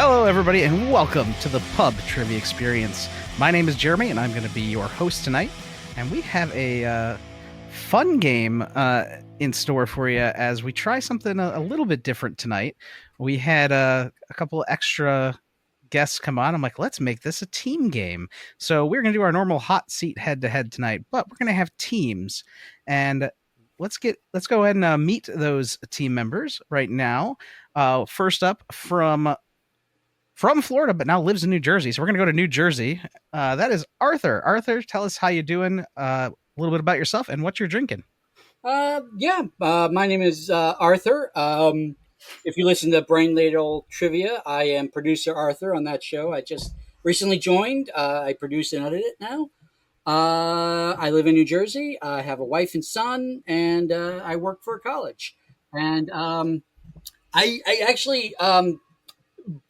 Hello, everybody, and welcome to the Pub Trivia Experience. My name is Jeremy, and I'm going to be your host tonight. And we have a fun game in store for you as we try something a little bit different tonight. We had a couple extra guests come on. I'm like, let's make this a team game. So we're going to do our normal hot seat head-to-head tonight, but we're going to have teams. And let's go ahead and meet those team members right now. First up from Florida, but now lives in New Jersey. So we're going to go to New Jersey. That is Arthur. Arthur, tell us how you doing, a little bit about yourself and what you're drinking. My name is Arthur. If you listen to Ladle Trivia, I am producer Arthur on that show. I just recently joined. I produce and edit it now. I live in New Jersey. I have a wife and son, and I work for a college. And I actually...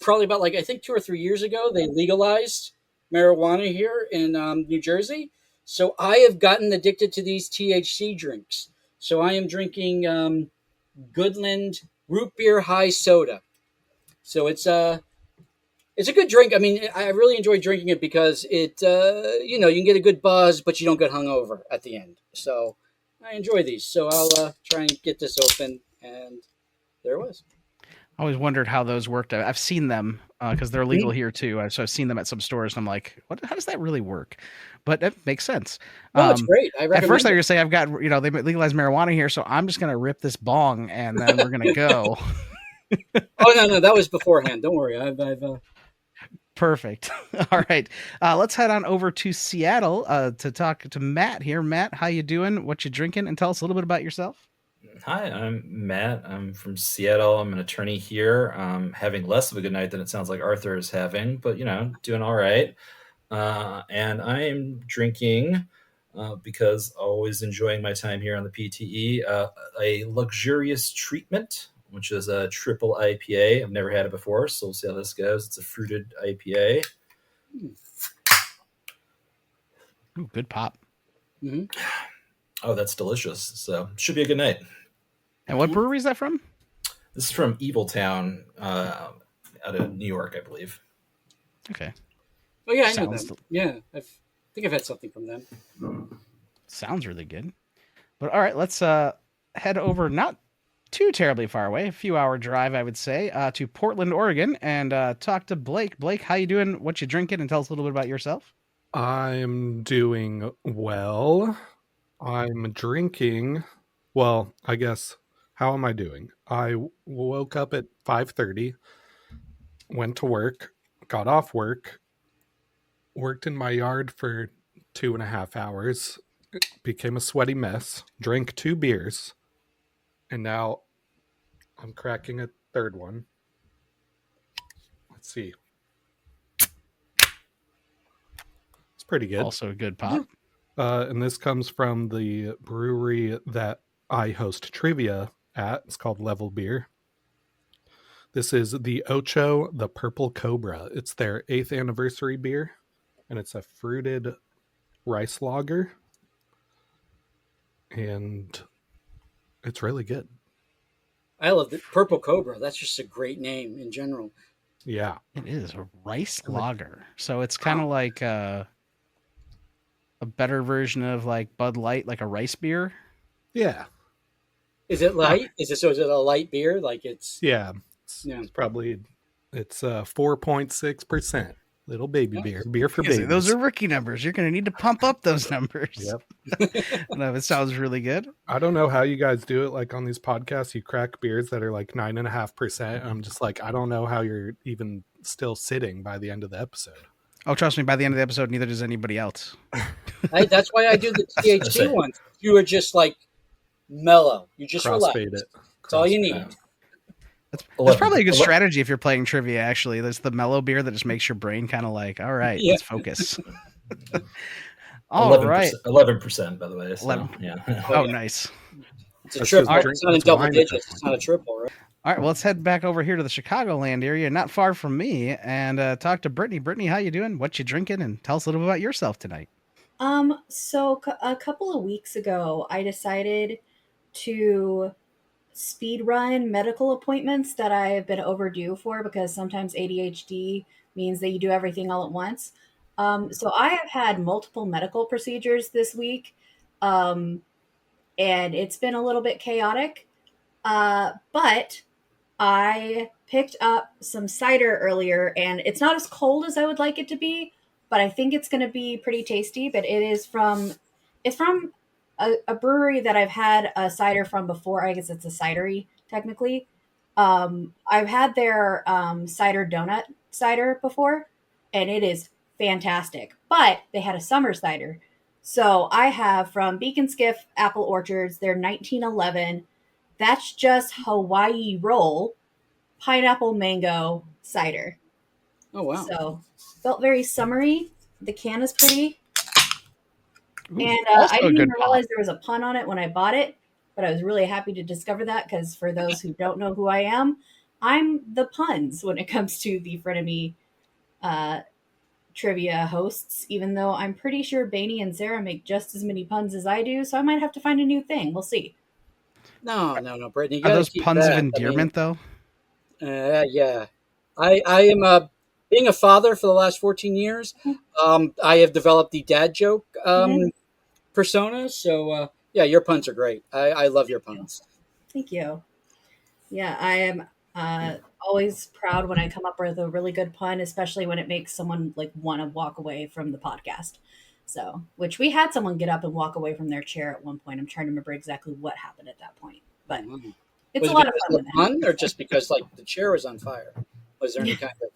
probably about I think 2 or 3 years ago, they legalized marijuana here in New Jersey. So I have gotten addicted to these THC drinks. So I am drinking Goodland Root Beer High Soda. So it's a good drink. I mean, I really enjoy drinking it because it, you can get a good buzz, but you don't get hungover at the end. So I enjoy these. So I'll try and get this open, and there it was. I always wondered how those worked. I've seen them because they're legal here too. So I've seen them at some stores, and I'm like, how does that really work? But it makes sense. Oh, it's great. At first, I was going to say I've got, they legalized marijuana here, so I'm just going to rip this bong, and then we're going to go. Oh, no, that was beforehand. Don't worry. I've Perfect. All right. Let's head on over to Seattle to talk to Matt here. Matt, how you doing? What you drinking? And tell us a little bit about yourself. Hi, I'm Matt. I'm from Seattle. I'm an attorney here. Having less of a good night than it sounds like Arthur is having, but doing all right. And I'm drinking because always enjoying my time here on the PTE. A luxurious treatment, which is a triple IPA. I've never had it before, so we'll see how this goes. It's a fruited IPA. Ooh, good pop. Mm-hmm. Oh, that's delicious. So should be a good night. And what brewery is that from? This is from Eviltown out of New York, I believe. Okay. Oh, yeah, I know them. Yeah, I think I've had something from them. Sounds really good. But all right, let's head over, not too terribly far away, a few-hour drive, I would say, to Portland, Oregon, and talk to Blake. Blake, how you doing? What you drinking? And tell us a little bit about yourself. I'm doing well. I'm drinking... Well, I guess... How am I doing? I woke up at 5:30, went to work, got off work, worked in my yard for 2.5 hours, became a sweaty mess, drank 2 beers, and now I'm cracking a third one. Let's see. It's pretty good. Also a good pop. And this comes from the brewery that I host trivia at. It's called Level Beer. This is the Ocho, the Purple Cobra. It's their 8th anniversary beer, and it's a fruited rice lager, and it's really good. I love the Purple Cobra. That's just a great name in general. Yeah. It is a rice lager. So it's kind of like a better version of like Bud Light, like a rice beer. Yeah. Is it light? Is it a light beer? Like it's... Yeah. It's probably... It's 4.6%. Little baby beer. Beer for babies. Those are rookie numbers. You're going to need to pump up those numbers. Yep. No, it sounds really good. I don't know how you guys do it. Like on these podcasts, you crack beers that are like 9.5%. I'm just like, I don't know how you're even still sitting by the end of the episode. Oh, trust me, by the end of the episode, neither does anybody else. That's why I do the THC ones. You are just like mellow. You just relax. That's all you need. That's probably a good strategy if you're playing trivia, actually. There's the mellow beer that just makes your brain kind of like, all right, let's focus. All 11%, right. 11%, by the way. So, yeah. Oh, nice. It's a triple. It's not in double digits. It's not a triple, right? All right, well, let's head back over here to the Chicagoland area, not far from me, and talk to Brittney. Brittney, how you doing? What you drinking? And tell us a little bit about yourself tonight. So a couple of weeks ago, I decided to speed run medical appointments that I have been overdue for, because sometimes ADHD means that you do everything all at once. So I have had multiple medical procedures this week, and it's been a little bit chaotic. But I picked up some cider earlier, and it's not as cold as I would like it to be, but I think it's going to be pretty tasty. But it's from a brewery that I've had a cider from before. I guess it's a cidery technically. I've had their cider donut cider before, and it is fantastic. But they had a summer cider, so I have from Beacon Skiff Apple Orchards their 1911. That's just Hawaii roll pineapple mango cider. Oh wow! So felt very summery. The can is pretty, Ooh, and also I a didn't good even pop. realize there was a pun on it when I bought it. But I was really happy to discover that, because for those who don't know who I am, I'm the puns when it comes to the Frenemy trivia hosts. Even though I'm pretty sure Bainey and Sarah make just as many puns as I do, so I might have to find a new thing. We'll see. No, Brittney, you Are got to those keep puns of that. endearment, though? Yeah. I am being a father for the last 14 years. I have developed the dad joke persona. So yeah, your puns are great. I love your puns. Thank you. Yeah, I am always proud when I come up with a really good pun, especially when it makes someone like want to walk away from the podcast. So, which we had someone get up and walk away from their chair at one point. I'm trying to remember exactly what happened at that point, but it's Was a it lot of because fun of when the that happens. pun, or just because like the chair was on fire? Was there any kind of?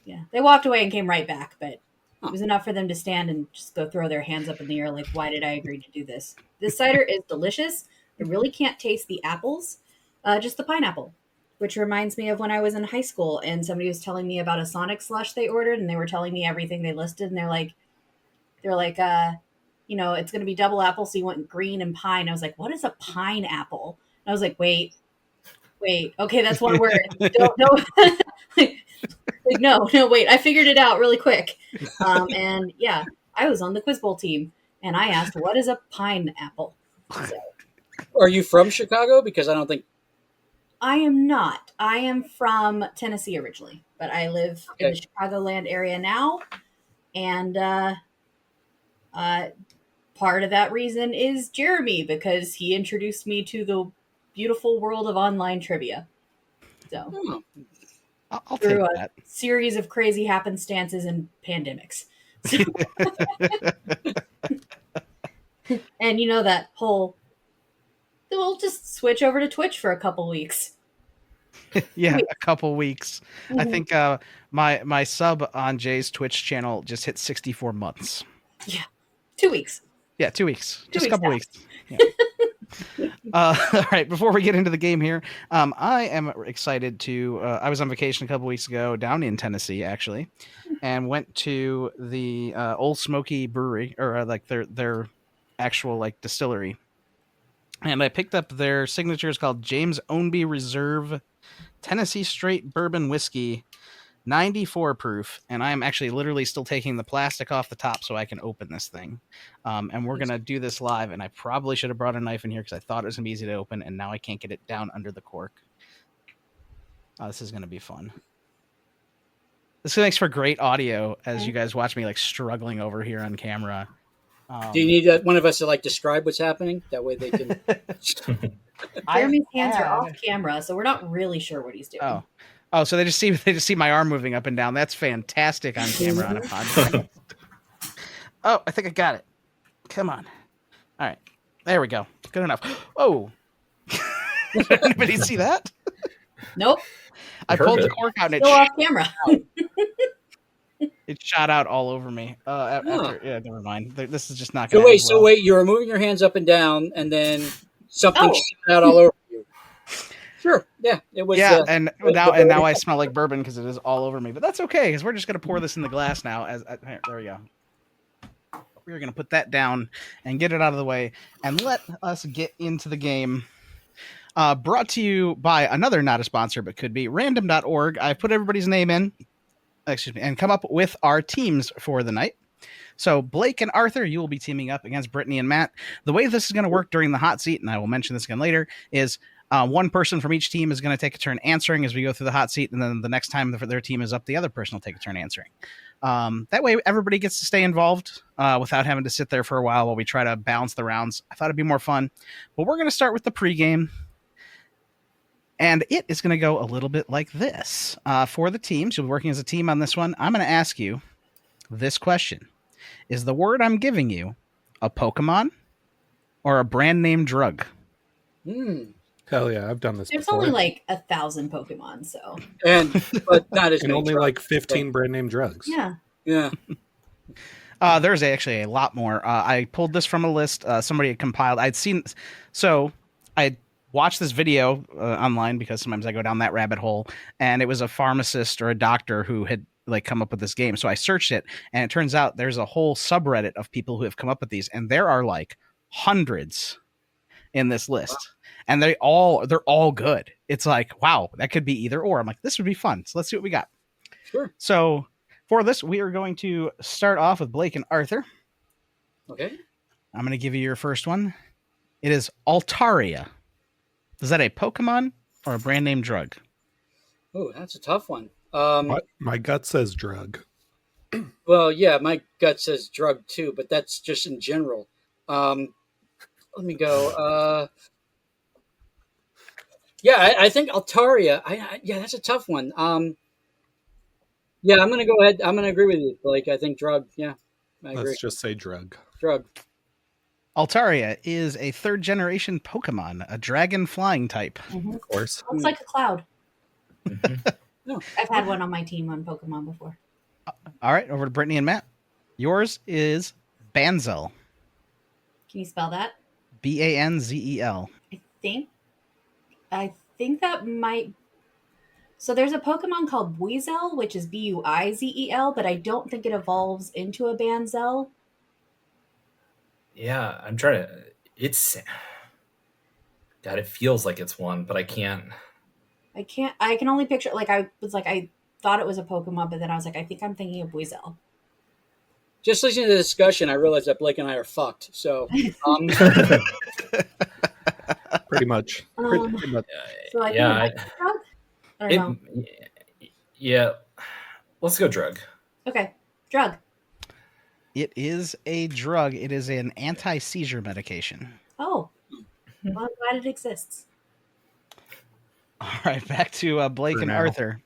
Yeah, they walked away and came right back, but it was enough for them to stand and just go throw their hands up in the air like, why did I agree to do this? This cider is delicious. I really can't taste the apples, just the pineapple, which reminds me of when I was in high school and somebody was telling me about a Sonic slush they ordered, and they were telling me everything they listed, and they're like, it's going to be double apple, so you want green and pine. I was like, what is a pineapple? And I was like, wait, okay, that's one word. Don't. Like, no, wait, I figured it out really quick. And yeah, I was on the Quiz Bowl team, and I asked, what is a pineapple? So, Are you from Chicago? Because I don't think. I am not. I am from Tennessee originally, but I live in the Chicagoland area now. And part of that reason is Jeremy, because he introduced me to the beautiful world of online trivia. So, I'll through take a that. series of crazy happenstances and pandemics. So, and that whole, we'll just switch over to Twitch for a couple weeks. Yeah, a couple weeks. I think my sub on Jay's Twitch channel just hit 64 months. Yeah, 2 weeks. Yeah, 2 weeks. Just a weeks couple weeks. Yeah. All right, before we get into the game here, I am excited to. I was on vacation a couple weeks ago down in Tennessee, actually, and went to the Old Smoky Brewery, or like their actual like distillery, and I picked up their signatures called James Ownby Reserve Tennessee Straight Bourbon Whiskey, 94 proof, and I'm actually literally still taking the plastic off the top so I can open this thing. And we're going to do this live, and I probably should have brought a knife in here because I thought it was going to be easy to open, and now I can't get it down under the cork. This is going to be fun. This makes for great audio as you guys watch me like struggling over here on camera. Do you need one of us to like describe what's happening? That way they can. Jeremy's hands are off camera, so we're not really sure what he's doing. Oh, so they just see my arm moving up and down. That's fantastic on camera on a podcast. Oh, I think I got it. Come on. All right. There we go. Good enough. Oh. Did anybody see that? Nope. I pulled the cork out and it still off camera. It shot out all over me. Yeah, never mind. This is just not So going to wait, you were moving your hands up and down, and then something shot out all over you. Sure. Yeah, it was. Yeah, and now I smell like bourbon because it is all over me. But that's okay because we're just going to pour this in the glass now. There we go. We're going to put that down and get it out of the way and let us get into the game. Brought to you by another not a sponsor, but could be random.org. I put everybody's name in, and come up with our teams for the night. So Blake and Arthur, you will be teaming up against Brittney and Matt. The way this is going to work during the hot seat, and I will mention this again later, is one person from each team is going to take a turn answering as we go through the hot seat, and then the next time their team is up, the other person will take a turn answering. That way, everybody gets to stay involved without having to sit there for a while we try to balance the rounds. I thought it'd be more fun, but we're going to start with the pregame. And it is going to go a little bit like this. For the teams, you'll be working as a team on this one. I'm going to ask you this question. Is the word I'm giving you a Pokemon or a brand name drug? Hell yeah, I've done this There's before. only like 1,000 Pokemon, so. But not as and many only drugs. like 15 brand name drugs. Yeah. Yeah. There's actually a lot more. I pulled this from a list somebody had compiled. I watched this video online because sometimes I go down that rabbit hole, and it was a pharmacist or a doctor who had come up with this game. So I searched it, and it turns out there's a whole subreddit of people who have come up with these, and there are like hundreds in this list. Wow. And they're all good. It's like, wow, that could be either or. I'm like, this would be fun. So let's see what we got. Sure. So for this, we are going to start off with Blake and Arthur. Okay. I'm going to give you your first one. It is Altaria. Is that a Pokemon or a brand name drug? Oh, that's a tough one. My gut says drug. Well, yeah, my gut says drug too, but that's just in general. Let me go. Yeah, I think Altaria. Yeah, that's a tough one. Yeah, I'm gonna go ahead. I'm gonna agree with you. I think drug. Yeah, I agree. Let's just say drug. Drug. Altaria is a third generation Pokemon, a dragon flying type. Mm-hmm. Of course. Looks like a cloud. No. I've had one on my team on Pokemon before. All right, over to Brittney and Matt. Yours is Banzel. Can you spell that? Banzel. I think that might. So there's a Pokemon called Buizel, which is Buizel, but I don't think it evolves into a Banzel. Yeah, I'm trying to. God, it feels like it's one, but I can't. I can only picture. I thought it was a Pokemon, but then I was like, I think I'm thinking of Buizel. Just listening to the discussion, I realized that Blake and I are fucked. So, pretty much. Pretty much. So I Yeah, think I don't know. Yeah, let's go drug. Okay, drug. It is a drug. It is an anti-seizure medication. Oh, well, I'm glad it exists. All right, back to Blake and Arthur.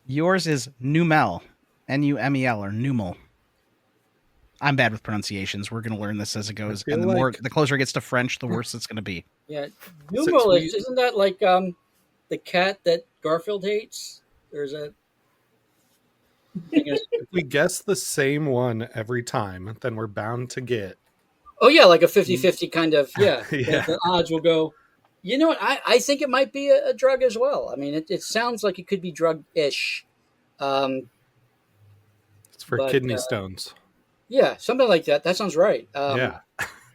Yours is Numel, Numel or Numel. I'm bad with pronunciations. We're going to learn this as it goes, and the closer it gets to French, the worse it's going to be. Yeah, Numel isn't that like the cat that Garfield hates? There's a. If we guess the same one every time, then we're bound to get. Oh yeah, like a 50-50 kind of. Yeah, Yeah. The odds will go. You know what? I think it might be a drug as well. I mean, it sounds like it could be drug-ish. It's for kidney stones. Yeah, something like that. That sounds right. Yeah.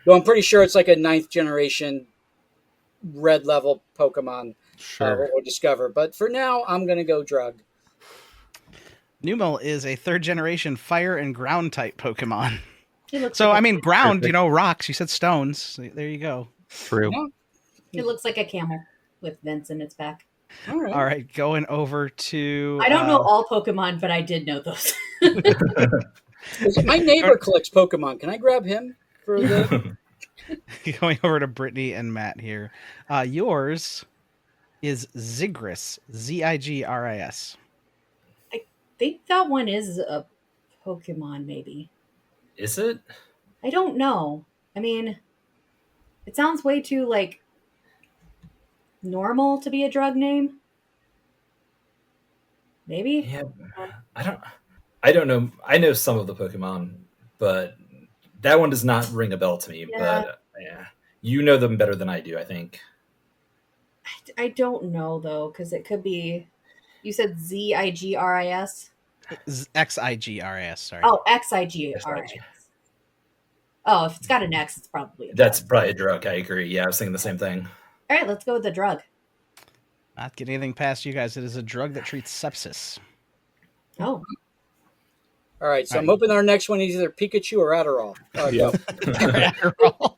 Though I'm pretty sure it's like a 9th generation red level Pokemon. Sure. We'll discover. But for now, I'm going to go drug. Numel is a third generation fire and ground type Pokemon. So I mean, ground, rocks. You said stones. There you go. True. Yeah. It looks like a camel with vents in its back. All right, going over to. I don't know all Pokemon, but I did know those. My neighbor collects Pokemon. Can I grab him for the? Going over to Brittney and Matt here. Yours is Zigris, Zigris. I think that one is a Pokemon, maybe. Is it? I don't know. I mean, it sounds way too normal to be a drug name. Maybe. Yeah, I don't know. I know some of the Pokemon, but that one does not ring a bell to me. Yeah. But yeah, you know them better than I do, I think. I don't know though, because it could be. You said Zigris. Xigris. Sorry. Oh, Xigris. Oh, if it's got an X, it's probably a drug. That's probably a drug. I agree. Yeah, I was thinking the same thing. All right, let's go with the drug. Not getting anything past you guys. It is a drug that treats sepsis. Oh. All All right, so All I'm right. hoping our next one is either Pikachu or Adderall. Yeah. Adderall.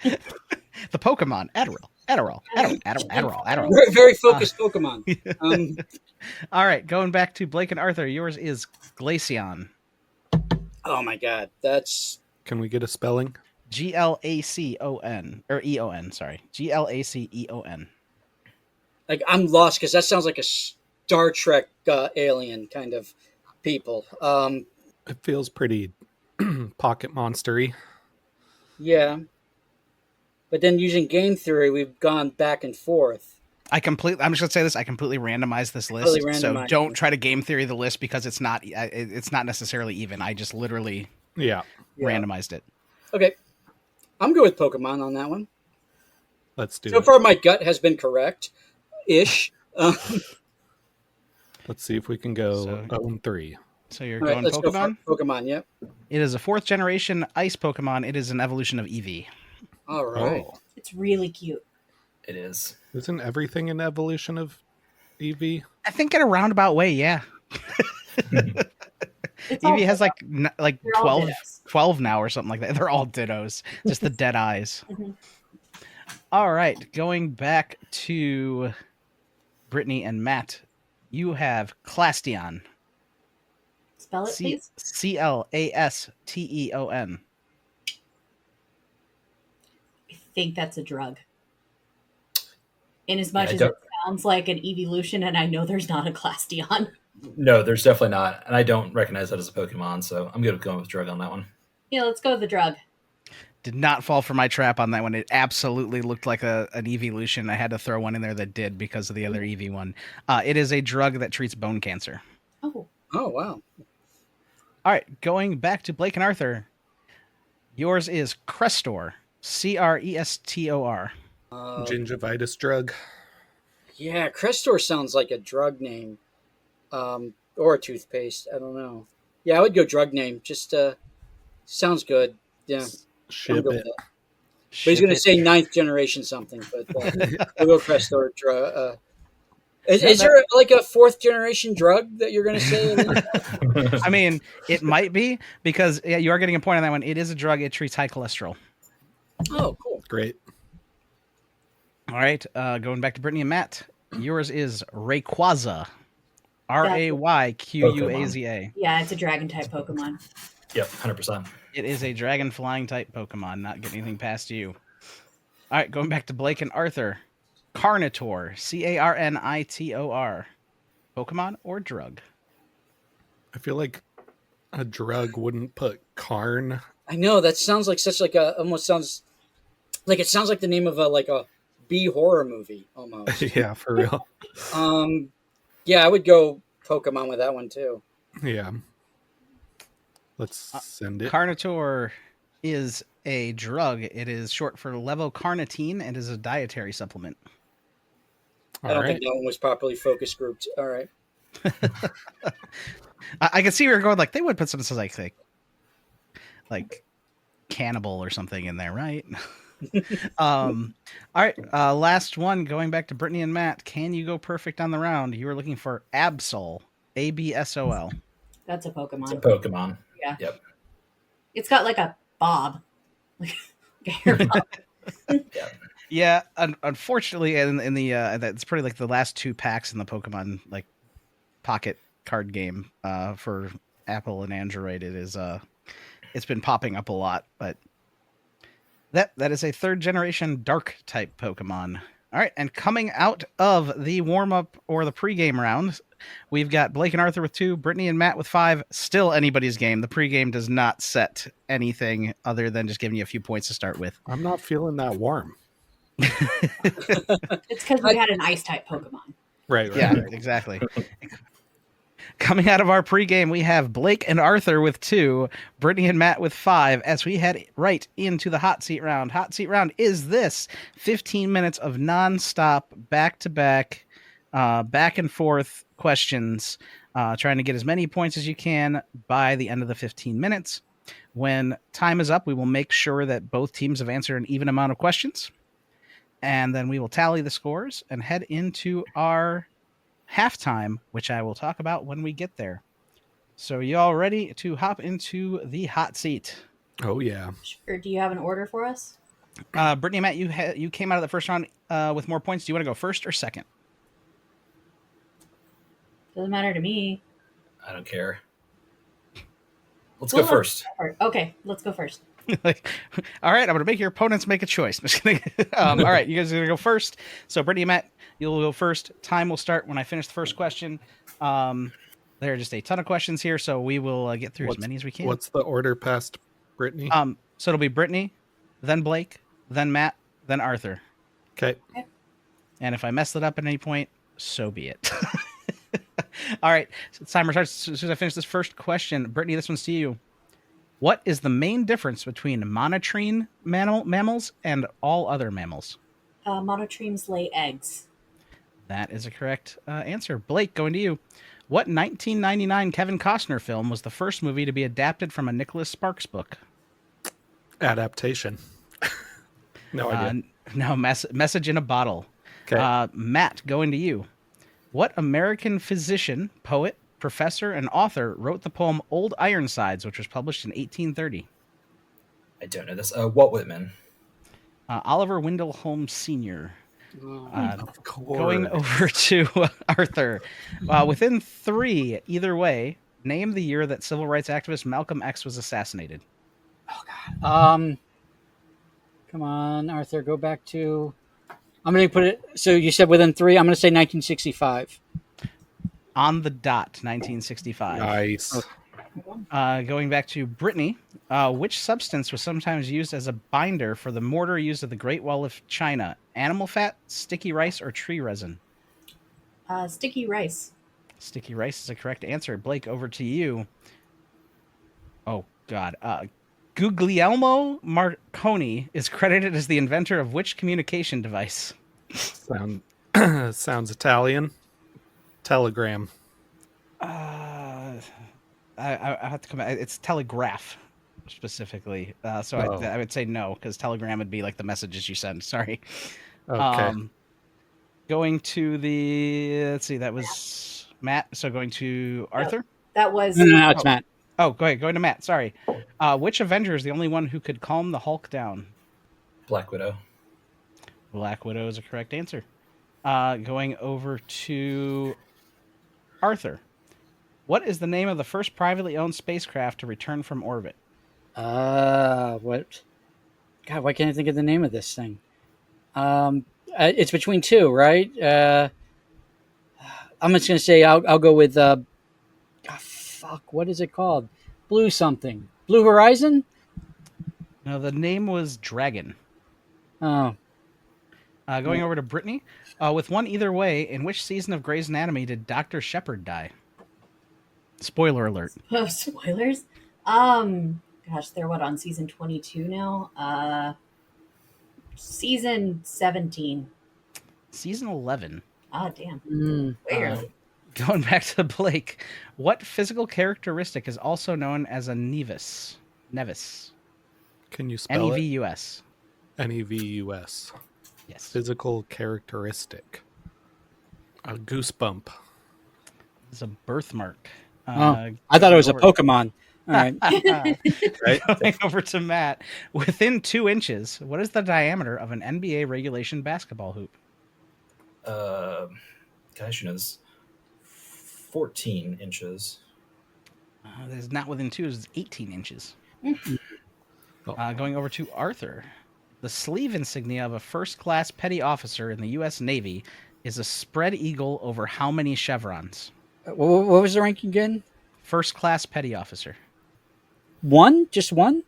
The Pokemon. Adderall. Adderall. Very, very focused Pokemon. All right, going back to Blake and Arthur. Yours is Glaceon. Oh my God, that's Can we get a spelling? Glacon or EON. Sorry, Glaceon. like I'm lost because that sounds like a Star Trek alien kind of people. It feels pretty pocket monstery. Yeah, but then using game theory, we've gone back and forth. I'm just gonna say this. I completely randomized this list, Totally so randomized don't it. try to game theory the list because it's not necessarily even. I just literally Yeah. randomized it. Okay, I'm good with Pokemon on that one. Let's do So it. far, my gut has been correct, ish. Let's see if we can go So- 0-3. So you're All right, going let's Pokemon. go for Pokemon. Yep. It is a 4th generation ice Pokemon. It is an evolution of Eevee. All right. Oh. It's really cute. It is. Isn't everything an evolution of Eevee? I think in a roundabout way, yeah. It's all Eevee has like They're all 12, dittos. 12 now or something like that. They're all dittos. Just the dead eyes. Mhm. All right, going back to Brittany and Matt, you have Clastion. Spell it, please. Clasteon. I think that's a drug. In as much I as don't- it sounds like an evolution, and I know there's not a Clastion. No, there's definitely not. And I don't recognize that as a Pokemon, so I'm good with going with drug on that one. Yeah, let's go with the drug. Did not fall for my trap on that one. It absolutely looked like an evolution. I had to throw one in there that did because of the other Eevee one. It is a drug that treats bone cancer. Oh, Oh wow. All right, going back to Blake and Arthur. Yours is Crestor. Crestor. Gingivitis drug. Yeah, Crestor sounds like a drug name, or a toothpaste. I don't know. Yeah, I would go drug name. Just sounds good. Yeah, I'm Ship good with it. that. But he's going to say 9th generation something, but we'll go Crestor. Is there like a 4th generation drug that you're going to say? I mean, it might be because you are getting a point on that one. It is a drug. It treats high cholesterol. Oh, cool. Great. All right, going back to Brittany and Matt. Yours is Rayquaza. Rayquaza. yeah, it's a dragon type Pokemon. Yep, 100%. It is a dragon flying type Pokemon. Not getting anything past you. All right, going back to Blake and Arthur. Carnitor. Carnitor. Pokemon or drug? I feel like a drug wouldn't put Karn. I know that sounds like such like a almost sounds like it sounds like the name of a B horror movie almost. Yeah, for real. Yeah, I would go Pokemon with that one too. Yeah. Let's send it. Carnitor is a drug. It is short for levocarnitine and is a dietary supplement. I All don't right. think that one was properly focus grouped. All right. I can see where you're going. Like they would put something like cannibal or something in there, right? All right. Last one. Going back to Brittany and Matt. Can you go perfect on the round? You were looking for Absol. Absol. That's a It's a Pokemon. Pokemon. Yeah. Yep. It's got like a bob. Like a hair bob. Yeah, unfortunately, in the that's pretty like the last 2 packs in the Pokemon like pocket card game for Apple and Android. It is it's been popping up a lot, but that is a 3rd generation dark type Pokemon. All right, and coming out of the warm up or the pregame round, we've got Blake and Arthur with 2, Brittany and Matt with 5. Still anybody's game. The pregame does not set anything other than just giving you a few points to start with. I'm not feeling that warm. It's because we had an ice type Pokemon. Right. Yeah, exactly. Coming out of our pregame, we have Blake and Arthur with 2, Brittany and Matt with 5, as we head right into the hot seat round. Hot seat round is this 15 minutes of nonstop, back-to-back, back and forth questions, trying to get as many points as you can by the end of the 15 minutes. When time is up, we will make sure that both teams have answered an even amount of questions. And then we will tally the scores and head into our halftime, which I will talk about when we get there. So y'all ready to hop into the hot seat? Oh yeah. Sure. Do you have an order for us? Brittney and Matt, you came out of the first round with more points. Do you want to go first or second? Doesn't matter to me. I don't care. Let's Well, go first. Okay, let's go first. Like, all right, I'm gonna make your opponents make a choice. Just kidding. All right, you guys are gonna go first. So Brittney and Matt, you'll go first. Time will start when I finish the first question. There are just a ton of questions here, so we will get through as many as we can. What's the order past Brittney? So it'll be Brittney, then Blake, then Matt, then Arthur. Okay. And if I mess it up at any point, so be it. All right, so the timer starts as soon as I finish this first question. Brittney, this one's to you. What is the main difference between monotreme mammals and all other mammals? Monotremes lay eggs. That is a correct answer. Blake, going to you. What 1999 Kevin Costner film was the first movie to be adapted from a Nicholas Sparks book? Adaptation. No idea. No, Message in a Bottle. Okay. Matt, going to you. What American physician, poet, professor, and author wrote the poem Old Ironsides, which was published in 1830? I don't know this. Walt Whitman. Oliver Wendell Holmes Sr. Of course. Going over to Arthur. Within three, either way, name the year that civil rights activist Malcolm X was assassinated. Come on, Arthur, go back to. I'm going to put it. So you said within three. I'm going to say 1965. On the dot, 1965. Nice. Going back to Brittney, which substance was sometimes used as a binder for the mortar used at the Great Wall of China? Animal fat, sticky rice, or tree resin? Sticky rice. Sticky rice is a correct answer. Blake, over to you. Oh, God. Guglielmo Marconi is credited as the inventor of which communication device? Sounds Italian. Telegram. I have to come back. It's telegraph specifically. So I would say no, because telegram would be like the messages you send. Sorry. Okay. Going to the, let's see, that was Matt. So going to Arthur. That was. No, it's Matt. Oh, go ahead. Going to Matt. Sorry. Which Avenger is the only one who could calm the Hulk down? Black Widow. Black Widow is a correct answer. Going over to Arthur. What is the name of the first privately owned spacecraft to return from orbit? What? God, why can't I think of the name of this thing? It's between two, right? I'm just gonna say I'll go with. What is it called? Blue something. Blue Horizon? No, the name was Dragon. Oh. Going over to Brittney. With one either way, in which season of Grey's Anatomy did Dr. Shepard die? Spoiler alert. Oh, spoilers. Gosh, they're on season 22 now? Season 17. Season 11. Ah, damn. Way early. Going back to Blake. What physical characteristic is also known as a nevus? Nevis. Can you spell it? Nevus. Nevus. Yes. Physical characteristic. A goosebump. It's a birthmark. I thought it was a Pokemon. All right. Right? Going over to Matt. Within 2 inches, what is the diameter of an NBA regulation basketball hoop? Guys, you know this. 14 inches. It's not within 2, it's 18 inches. Going over to Arthur. The sleeve insignia of a first-class petty officer in the U.S. Navy is a spread eagle over how many chevrons? What was the rank again? First-class petty officer. One? Just one?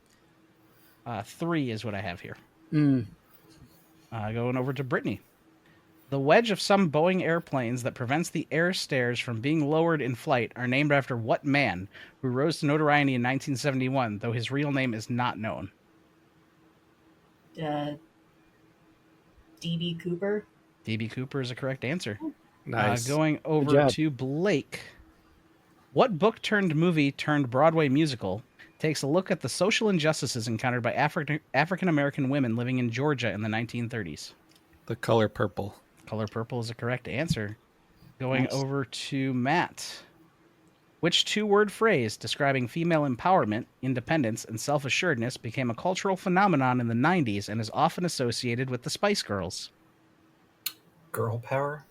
3 is what I have here. Going over to Brittney. The wedge of some Boeing airplanes that prevents the air stairs from being lowered in flight are named after what man who rose to notoriety in 1971, though his real name is not known? D.B. Cooper. D.B. Cooper is a correct answer. Nice. Going over to Blake. What book turned movie turned Broadway musical takes a look at the social injustices encountered by African American women living in Georgia in the 1930s? The Color Purple. Color Purple is a correct answer. Going over to Matt. Which two-word phrase describing female empowerment, independence, and self-assuredness became a cultural phenomenon in the 90s and is often associated with the Spice Girls? Girl power.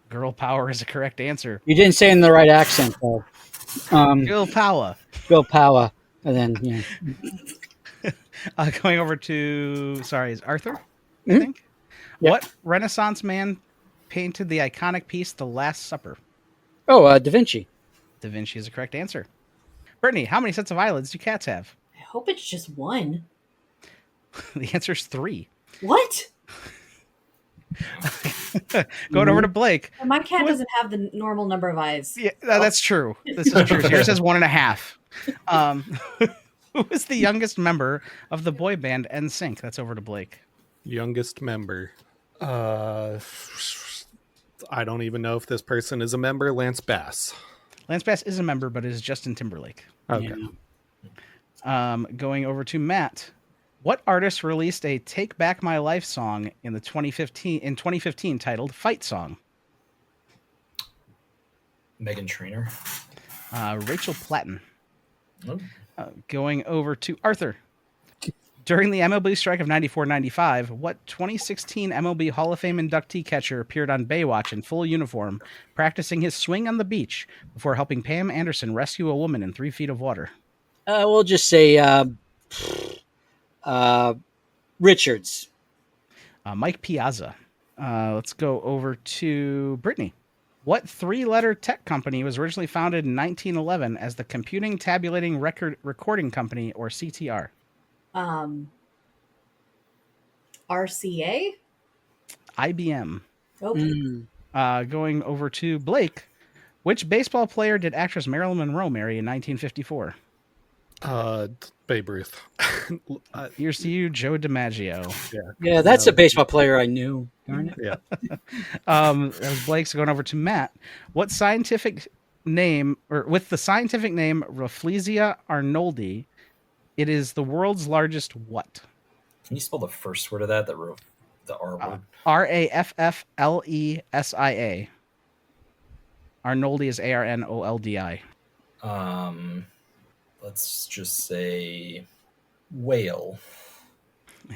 Girl power is a correct answer. You didn't say in the right accent, though. Girl power. Girl power. And then, Going over to, is Arthur, I Mhm. think? Yep. What Renaissance man painted the iconic piece The Last Supper? Oh, Da Vinci. Da Vinci is a correct answer. Brittany, how many sets of eyelids do cats have? I hope it's just one. The answer is 3. What? Going over to Blake. My cat doesn't have the normal number of eyes. Yeah, that's true. This is true. Yours has 1.5. Who is the youngest member of the boy band NSYNC? That's over to Blake. Youngest member. I don't even know if this person is a member. Lance Bass. Lance Bass is a member, but it is Justin Timberlake. Okay. Yeah. Going over to Matt. What artist released a "Take Back My Life" song in 2015 titled "Fight Song"? Meghan Trainor. Rachel Platten. Oh. Going over to Arthur. During the MLB strike of 94-95, what 2016 MLB Hall of Fame inductee catcher appeared on Baywatch in full uniform, practicing his swing on the beach before helping Pam Anderson rescue a woman in 3 feet of water? We'll just say Richards. Mike Piazza. Let's go over to Brittany. What 3-letter tech company was originally founded in 1911 as the Computing Tabulating Recording Company, or CTR? RCA? IBM. Okay. Going over to Blake. Which baseball player did actress Marilyn Monroe marry in 1954? Babe Ruth. Here's to you, Joe DiMaggio. Yeah, that's a baseball player I knew. Darn it. Yeah. That was Blake's. Going over to Matt. What scientific name, or with the scientific name Rafflesia arnoldi, it is the world's largest what? Can you spell the first word of that? The R word. Rafflesia. Arnoldi is Arnoldi. Let's just say whale.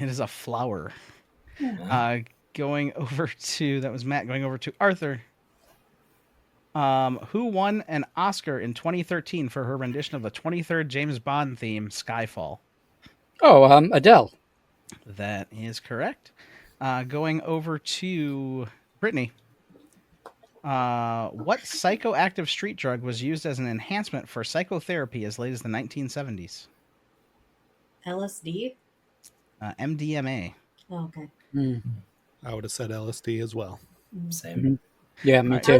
It is a flower. Yeah. Going over to, that was Matt. Going over to Arthur. Who won an Oscar in 2013 for her rendition of the 23rd James Bond theme, Skyfall? Oh, Adele. That is correct. Going over to Brittany. What psychoactive street drug was used as an enhancement for psychotherapy as late as the 1970s? LSD? MDMA. Oh, okay. I would have said LSD as well. Same. Yeah, me Right. too. I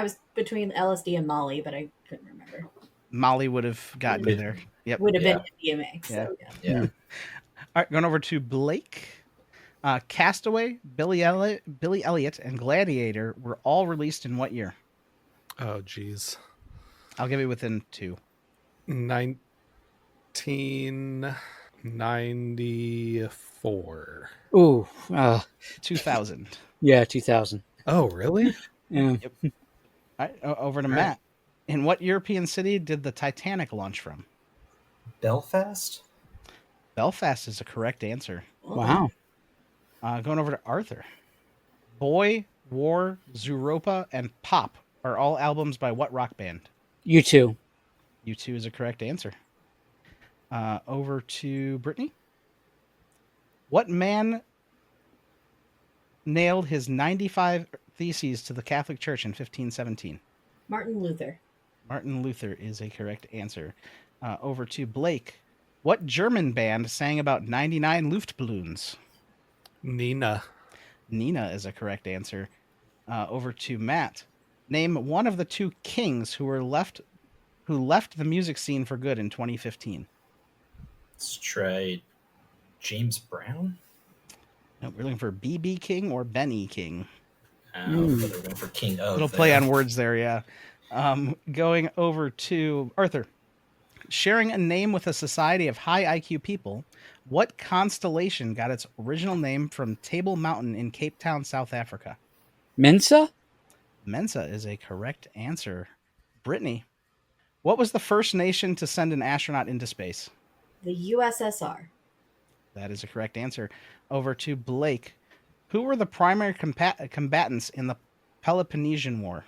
was between LSD and Molly, but I couldn't remember. Molly would have gotten you there. Yep. Would have Yeah. been MDMA. So, Yeah. All right, going over to Blake. Castaway, Billy Elliot, and Gladiator were all released in what year? Oh, geez. I'll give you within 2. 1994. Ooh, 2000. yeah, 2000. Oh, really? Yeah. All right, over to Matt. In what European city did the Titanic launch from? Belfast? Belfast is a correct answer. Wow. Going over to Arthur. Boy, War, Zooropa, and Pop are all albums by what rock band? U2. U2 is a correct answer. Over to Brittany. What man nailed his 95 Theses to the Catholic Church in 1517? Martin Luther. Martin Luther is a correct answer. Over to Blake. What German band sang about 99 Luftballons? Nina. Nina is a correct answer. Over to Matt. Name one of the 2 kings who left the music scene for good in 2015. Let's try James Brown. No, we're looking for B.B. King or Benny King. But they're going for King of. Little play on words there, yeah. Going over to Arthur. Sharing a name with a society of high IQ people, what constellation got its original name from Table Mountain in Cape Town, South Africa? Mensa? Mensa is a correct answer. Brittany, What was the first nation to send an astronaut into space? The USSR. That is a correct answer. Over to Blake. Who were the primary combatants in the Peloponnesian War?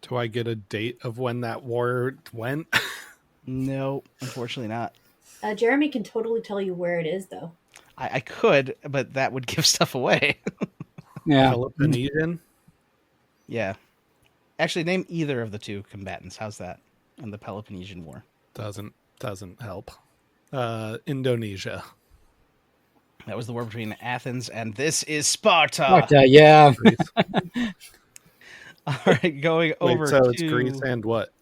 Do I get a date of when that war went? No, unfortunately not. Jeremy can totally tell you where it is, though. I could, but that would give stuff away. Yeah. Peloponnesian? Yeah. Actually, name either of the two combatants. How's that? In the Peloponnesian War. Doesn't help. Indonesia. That was the war between Athens and this is Sparta. Sparta, yeah. All right, going over so to... it's Greece and what?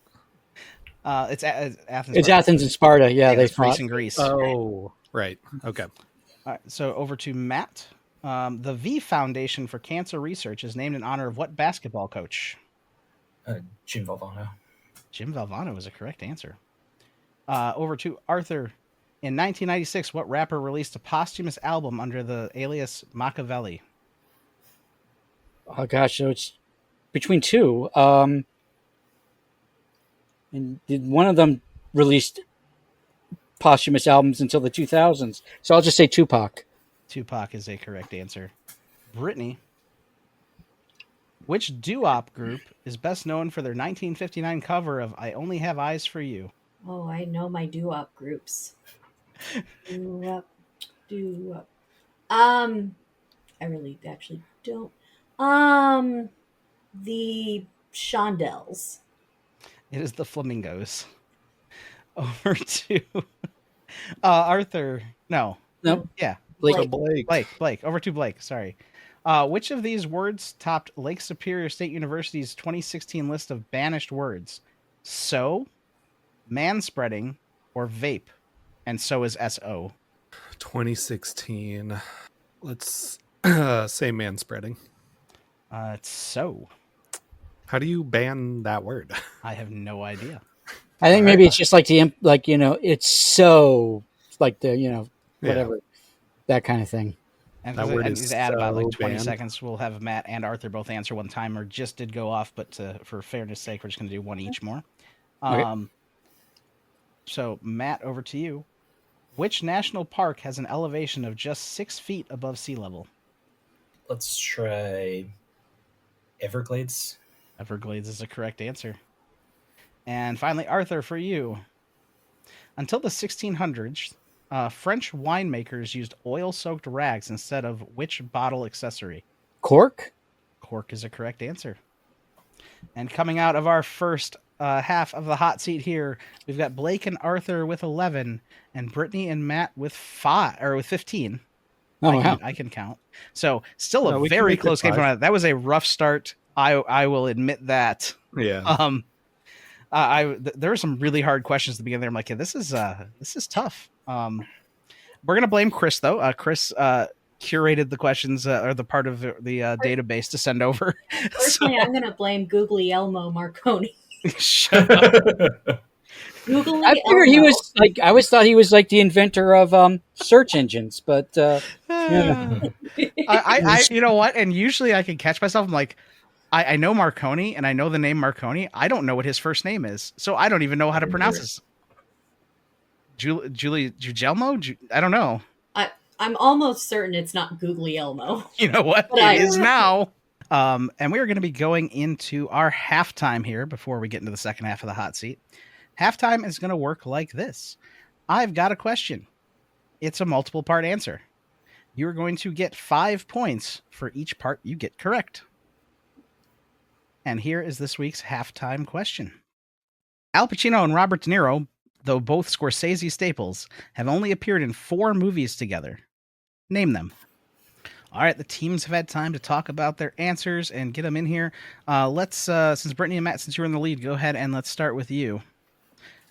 It's Athens. It's Athens and Sparta. Yeah, they Greece fought. and Greece. Oh, right. Okay. All right, so over to Matt. The V Foundation for Cancer Research is named in honor of what basketball coach? Jim Valvano. Jim Valvano is a correct answer. Over to Arthur. In 1996, what rapper released a posthumous album under the alias Machiavelli? Oh gosh, so it's between two. And did one of them released posthumous albums until the 2000s? So I'll just say Tupac. Tupac is a correct answer. Brittney. Which doo-wop group is best known for their 1959 cover of I Only Have Eyes for You? Oh, I know my doo-wop groups. Doo-wop. I really actually don't. The Shondells. It is the Flamingos. Over to Arthur. No. No. Yeah. Blake. Over to Blake. Sorry. Which of these words topped Lake Superior State University's 2016 list of banished words? So, manspreading, or vape? And so is SO. 2016. Let's say manspreading. It's so. How do you ban that word? I have no idea. I think maybe it's just like it's so like the whatever that kind of thing. And That word is to add about like so 20 banned. seconds, we'll have Matt and Arthur both answer one time, or just did go off, but for fairness sake, we're just going to do one each more. Okay. So, Matt, over to you. Which national park has an elevation of just 6 feet above sea level? Let's try Everglades. Everglades is a correct answer. And finally, Arthur, for you. Until the 1600s, French winemakers used oil-soaked rags instead of which bottle accessory? Cork. Cork is a correct answer. And coming out of our first half of the hot seat here, we've got Blake and Arthur with 11, and Brittney and Matt with 15. Oh, wow. I can count. So still a we can very make it close game. 5. That was a rough start. I will admit that. Yeah. There were some really hard questions at the beginning there. I'm like, yeah, this is tough. We're gonna blame Chris though. Chris curated the questions or the part of the database to send over. Personally, I'm going to blame Googly Elmo Marconi. Shut up. Googly I figured he was like. I always thought he was like the inventor of search engines, but I you know what? And usually I can catch myself. I'm like, I know Marconi and I know the name Marconi. I don't know what his first name is, so I don't even know how to pronounce this. Julie Jugelmo? I don't know. I'm almost certain it's not Googly Elmo. You know what? But It is now. And we are going to be going into our halftime here before we get into the second half of the hot seat. Halftime is going to work like this. I've got a question. It's a multiple part answer. You're going to get 5 points for each part you get correct. And here is this week's halftime question. Al Pacino and Robert De Niro, though both Scorsese staples, have only appeared in 4 movies together. Name them. All right, the teams have had time to talk about their answers and get them in here. Let's, since Brittney and Matt, since you're in the lead, go ahead and let's start with you.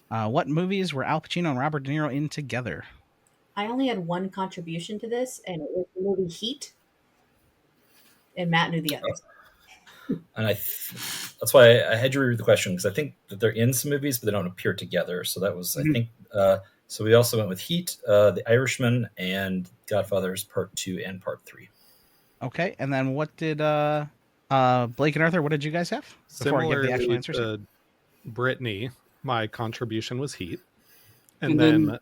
What movies were Al Pacino and Robert De Niro in together? I only had one contribution to this, and it was the movie Heat. And Matt knew the others. And that's why I had you read the question, because I think that they're in some movies, but they don't appear together. So that was, I think, so we also went with Heat, The Irishman, and Godfather's Part 2 and Part 3. Okay, and then what did Blake and Arthur, what did you guys have? Before I give the actual answers. Brittany, my contribution was Heat, And then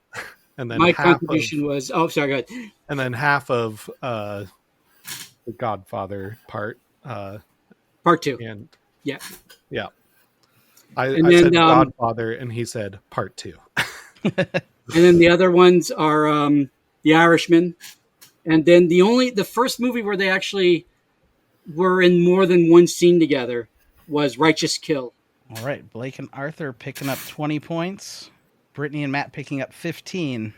my half contribution of was. Oh, sorry. Go ahead. and then half of the Godfather part. Part 2. And Yeah. yeah, And I then said Godfather, and he said part 2. and then the other ones are The Irishman, and then the first movie where they actually were in more than one scene together was Righteous Kill. All right, Blake and Arthur picking up 20 points. Brittney and Matt picking up 15.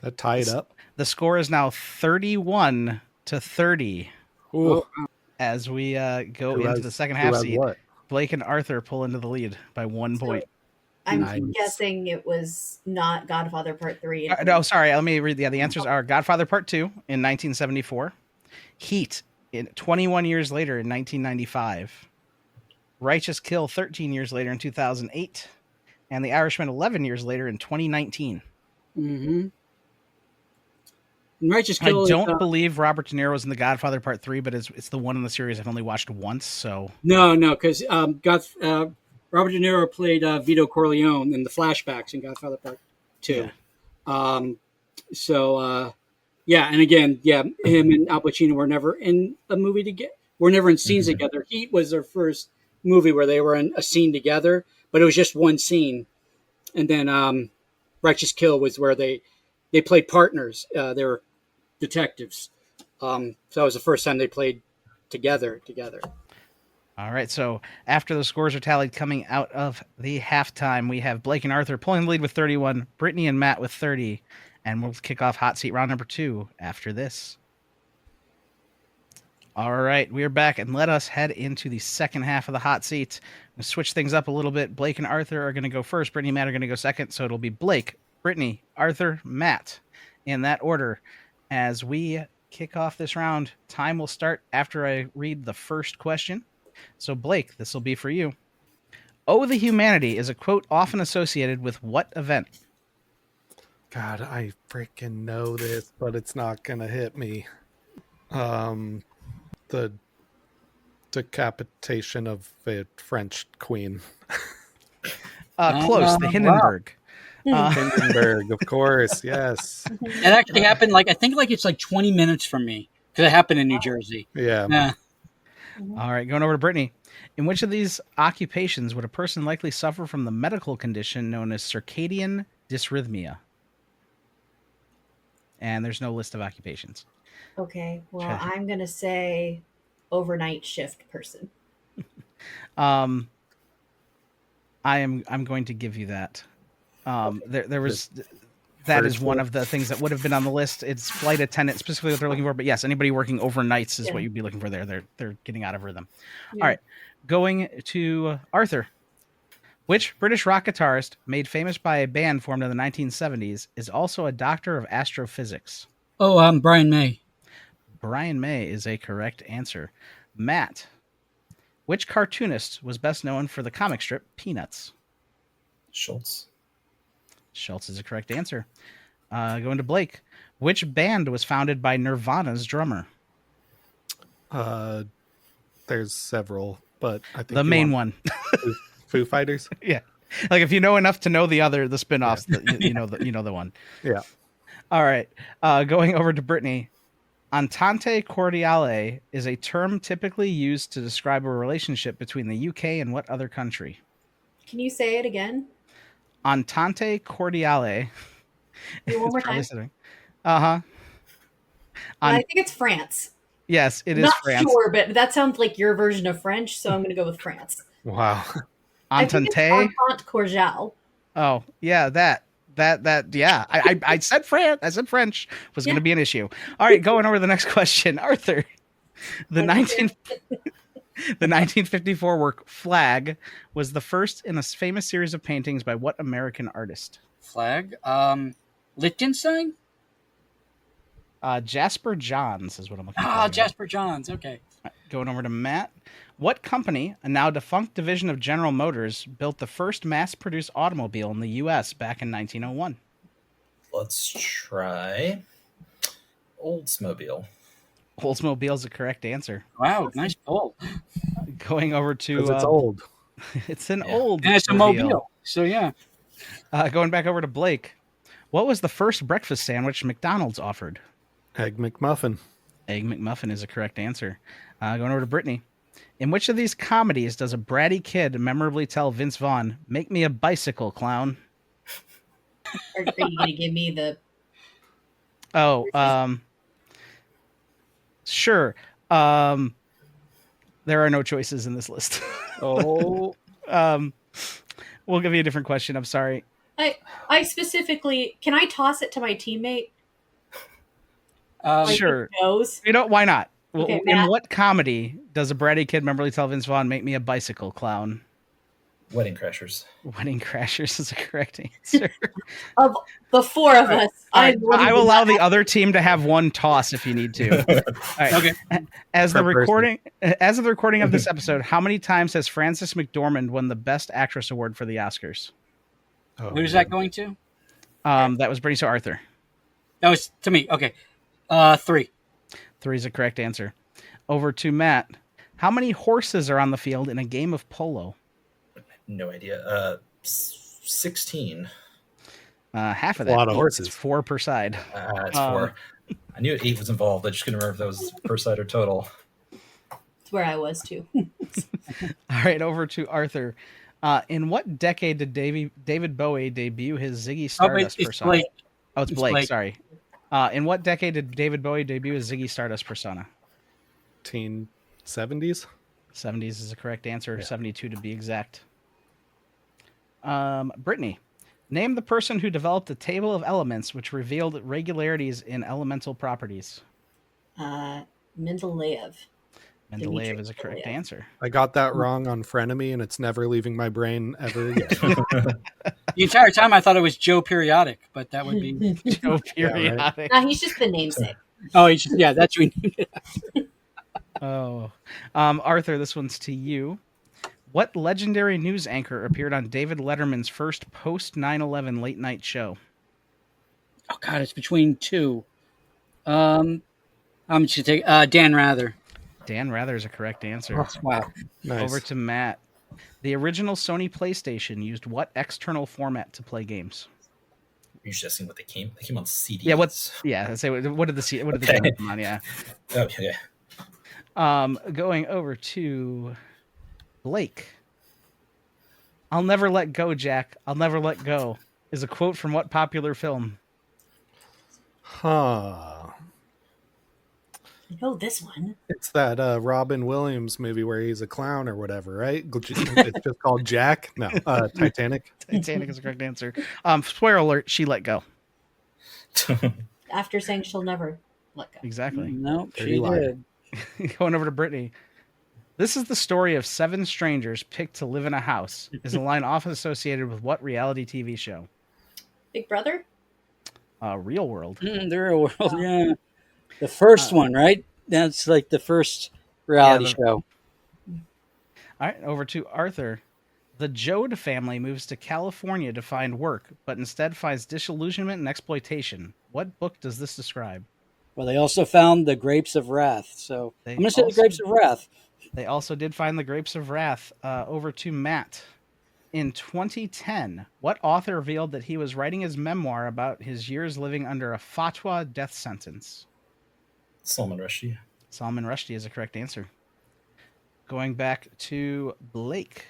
That tied up. The score is now 31-30. Ooh. As we go into the second half seat. Blake and Arthur pull into the lead by 1 point. I'm guessing it was not Godfather Part 3. No, sorry. Let me read. The answers are Godfather Part 2 in 1974, Heat 21 years later in 1995, Righteous Kill 13 years later in 2008, and The Irishman 11 years later in 2019. Mm-hmm. Righteous Kill. I don't believe Robert De Niro was in The Godfather Part 3, but it's the one in the series I've only watched once. So no, because Robert De Niro played Vito Corleone in the flashbacks in Godfather Part 2. Yeah. And again, him and Al Pacino were never in a movie together. We're never in scenes together. Heat was their first movie where they were in a scene together, but it was just one scene. And then Righteous Kill was where they played partners. They were detectives. So that was the first time they played together. All right, so after the scores are tallied coming out of the halftime, we have Blake and Arthur pulling the lead with 31, Brittney and Matt with 30, and we'll kick off hot seat round number 2 after this. All right, we are back, and let us head into the second half of the hot seat. We'll switch things up a little bit. Blake and Arthur are going to go first. Brittney and Matt are going to go second, so it'll be Blake, Brittney, Arthur, Matt, in that order. As we kick off this round, time will start after I read the first question. So, Blake, this will be for you. "Oh, the Humanity" is a quote often associated with what event? God, I freaking know this, but it's not going to hit me. The decapitation of a French queen. Close, the Hindenburg. Hindenburg, of course, yes. It actually happened, I think it's 20 minutes from me, because it happened in New Jersey. Yeah. All right, going over to Brittney. In which of these occupations would a person likely suffer from the medical condition known as circadian dysrhythmia? And there's no list of occupations. Okay, well, I'm going to say overnight shift person. I'm going to give you that. There was that is one of the things that would have been on the list. It's flight attendant, specifically what they're looking for. But yes, anybody working overnights is what you'd be looking for there. They're getting out of rhythm. Yeah. All right, going to Arthur. Which British rock guitarist, made famous by a band formed in the 1970s, is also a doctor of astrophysics? Oh, Brian May. Brian May is a correct answer. Matt. Which cartoonist was best known for the comic strip Peanuts? Schultz. Schultz is a correct answer. Going to Blake. Which band was founded by Nirvana's drummer? There's several, but I think the main one. Foo Fighters. Yeah, if you know enough to know the spin-offs, you know the one. Yeah. All right. Going over to Brittney. Entente cordiale is a term typically used to describe a relationship between the UK and what other country? Can you say it again? Entente cordiale. One more time. Uh-huh. I think it's France. Yes, it is Not France. Not sure, but that sounds like your version of French, so I'm going to go with France. Wow. Entente. Entente cordiale. Oh, yeah, that. Yeah. I said France. I said French was going to be an issue. All right, going over the next question. Arthur, the 1954 work Flag was the first in a famous series of paintings by what American artist? Flag? Lichtenstein? Jasper Johns is what I'm looking for. Ah, Jasper Johns. Okay. Going over to Matt. What company, a now defunct division of General Motors, built the first mass-produced automobile in the U.S. back in 1901? Let's try Oldsmobile. Oldsmobile is the correct answer. Wow, nice pull. Going over to... Because it's old. It's an Yeah. old And it's a reveal. mobile. So yeah. Going back over to Blake. What was the first breakfast sandwich McDonald's offered? Egg McMuffin. Egg McMuffin is a correct answer. Going over to Brittany. In which of these comedies does a bratty kid memorably tell Vince Vaughn, "Make me a bicycle, clown"? Are you going to give me the? Oh, sure. There are no choices in this list. Oh, We'll give you a different question. I'm sorry. I specifically can I toss it to my teammate? Like Sure. it knows? You know, why not? Okay, In Matt. what comedy does a bratty kid memorably tell Vince Vaughn, "Make me a bicycle, clown"? Wedding Crashers. Wedding Crashers is a correct answer. Of the four of us, All right, I'm the one who I will did allow not the other team to have one toss if you need to. All right. Okay. As of Per person. the recording of this episode, how many times has Frances McDormand won the Best Actress award for the Oscars? oh Who's that going to? That was Brittney Shaw Arthur. That was to me. Okay. 3. 3 is a correct answer. Over to Matt. How many horses are on the field in a game of polo? No idea. 16. Half of A that. lot of 8. horses. It's 4 per side. It's 4. I knew 8 was involved. I just couldn't remember if that was per side or total. That's where I was too. All right, over to Arthur. In what decade did David Bowie debut his Ziggy Stardust it's persona? Blake. Oh, it's It's Blake. Blake. Sorry. In what decade did David Bowie debut his Ziggy Stardust persona? 1970s. 70s is the correct answer. 72 to be exact. Brittany, name the person who developed a table of elements which revealed regularities in elemental properties. Mendeleev. Mendeleev is a correct Mendeleev. answer. I got that wrong on Frenemy, and it's never leaving my brain ever again. The entire time I thought it was Joe Periodic, but that would be. Joe Periodic. Nah, he's just the namesake. Oh, yeah, that's what we need. Oh, Arthur, this one's to you. What legendary news anchor appeared on David Letterman's first post 9/11 late night show? Oh God, it's between 2. I'm just gonna take Dan Rather. Dan Rather is a correct answer. Wow. Nice. Over to Matt. The original Sony PlayStation used what external format to play games? You're just asking what they came on CDs. Yeah, I'd say what did the Okay. game come on? Yeah. Okay. Going over to Blake. "I'll never let go, Jack. I'll never let go" is a quote from what popular film? Huh. I know this one. It's that Robin Williams movie where he's a clown or whatever, right? It's just called Jack. No, Titanic. Titanic is the correct answer. Spoiler alert: she let go. After saying she'll never let go. Exactly. No, Dirty she liar. did. Going over to Brittany. "This is the story of 7 strangers picked to live in a house" is a line often associated with what reality TV show? Big Brother? Real World. The Real World, yeah. The first one, right? That's like the first reality show. All right, over to Arthur. The Joad family moves to California to find work, but instead finds disillusionment and exploitation. What book does this describe? Well, they also found the Grapes of Wrath. So I'm going to say the Grapes of Wrath. They also did find the Grapes of Wrath. Over to Matt. In 2010, what author revealed that he was writing his memoir about his years living under a fatwa death sentence? Salman Rushdie. Salman Rushdie is a correct answer. Going back to Blake.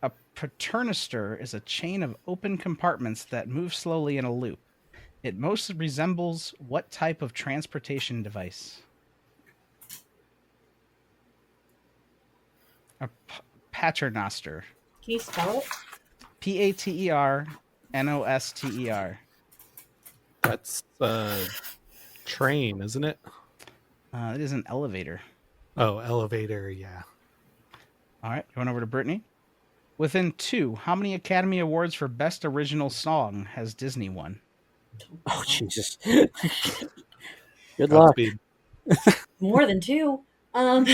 A paternoster is a chain of open compartments that move slowly in a loop. It most resembles what type of transportation device? A paternoster. Can you spell it? Paternoster. That's train, isn't it? It is an elevator. Oh, elevator. Yeah. All right, going over to Brittany. Within 2, how many Academy Awards for Best Original Song has Disney won? Oh, Jesus. Good luck. Godspeed. More than 2. Um,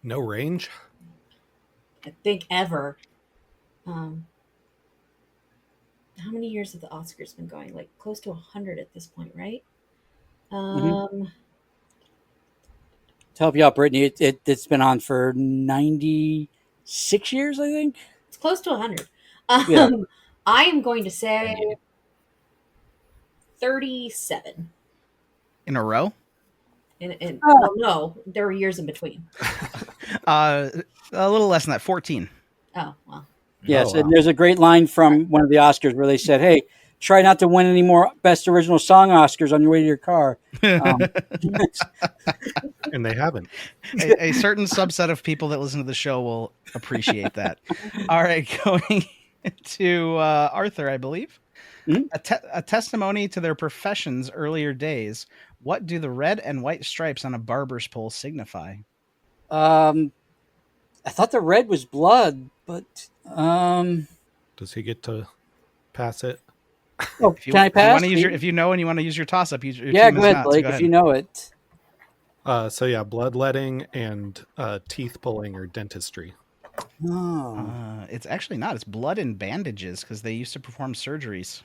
No range. I think ever. How many years have the Oscars been going? Like close to 100 at this point, right? To help you out, Brittany, it's been on for 96 years, I think. It's close to 100. Yeah. I am going to say 37. In a row? Well, no, there were years in between. A little less than that, 14. Oh, well. Yes, Oh, wow. and there's a great line from one of the Oscars where they said, "Hey, try not to win any more Best Original Song Oscars on your way to your car." And they haven't. A certain subset of people that listen to the show will appreciate that. All right, going to Arthur, I believe. Mhm. A testimony to their profession's earlier days. What do the red and white stripes on a barber's pole signify? I thought the red was blood, but Does he get to pass it? can I pass? If you know and you want to use your toss up, your Yeah, team go is ahead, not, so Blake, go if ahead. you know it. So yeah, bloodletting and teeth pulling or dentistry. Oh. It's actually not. It's blood and bandages because they used to perform surgeries.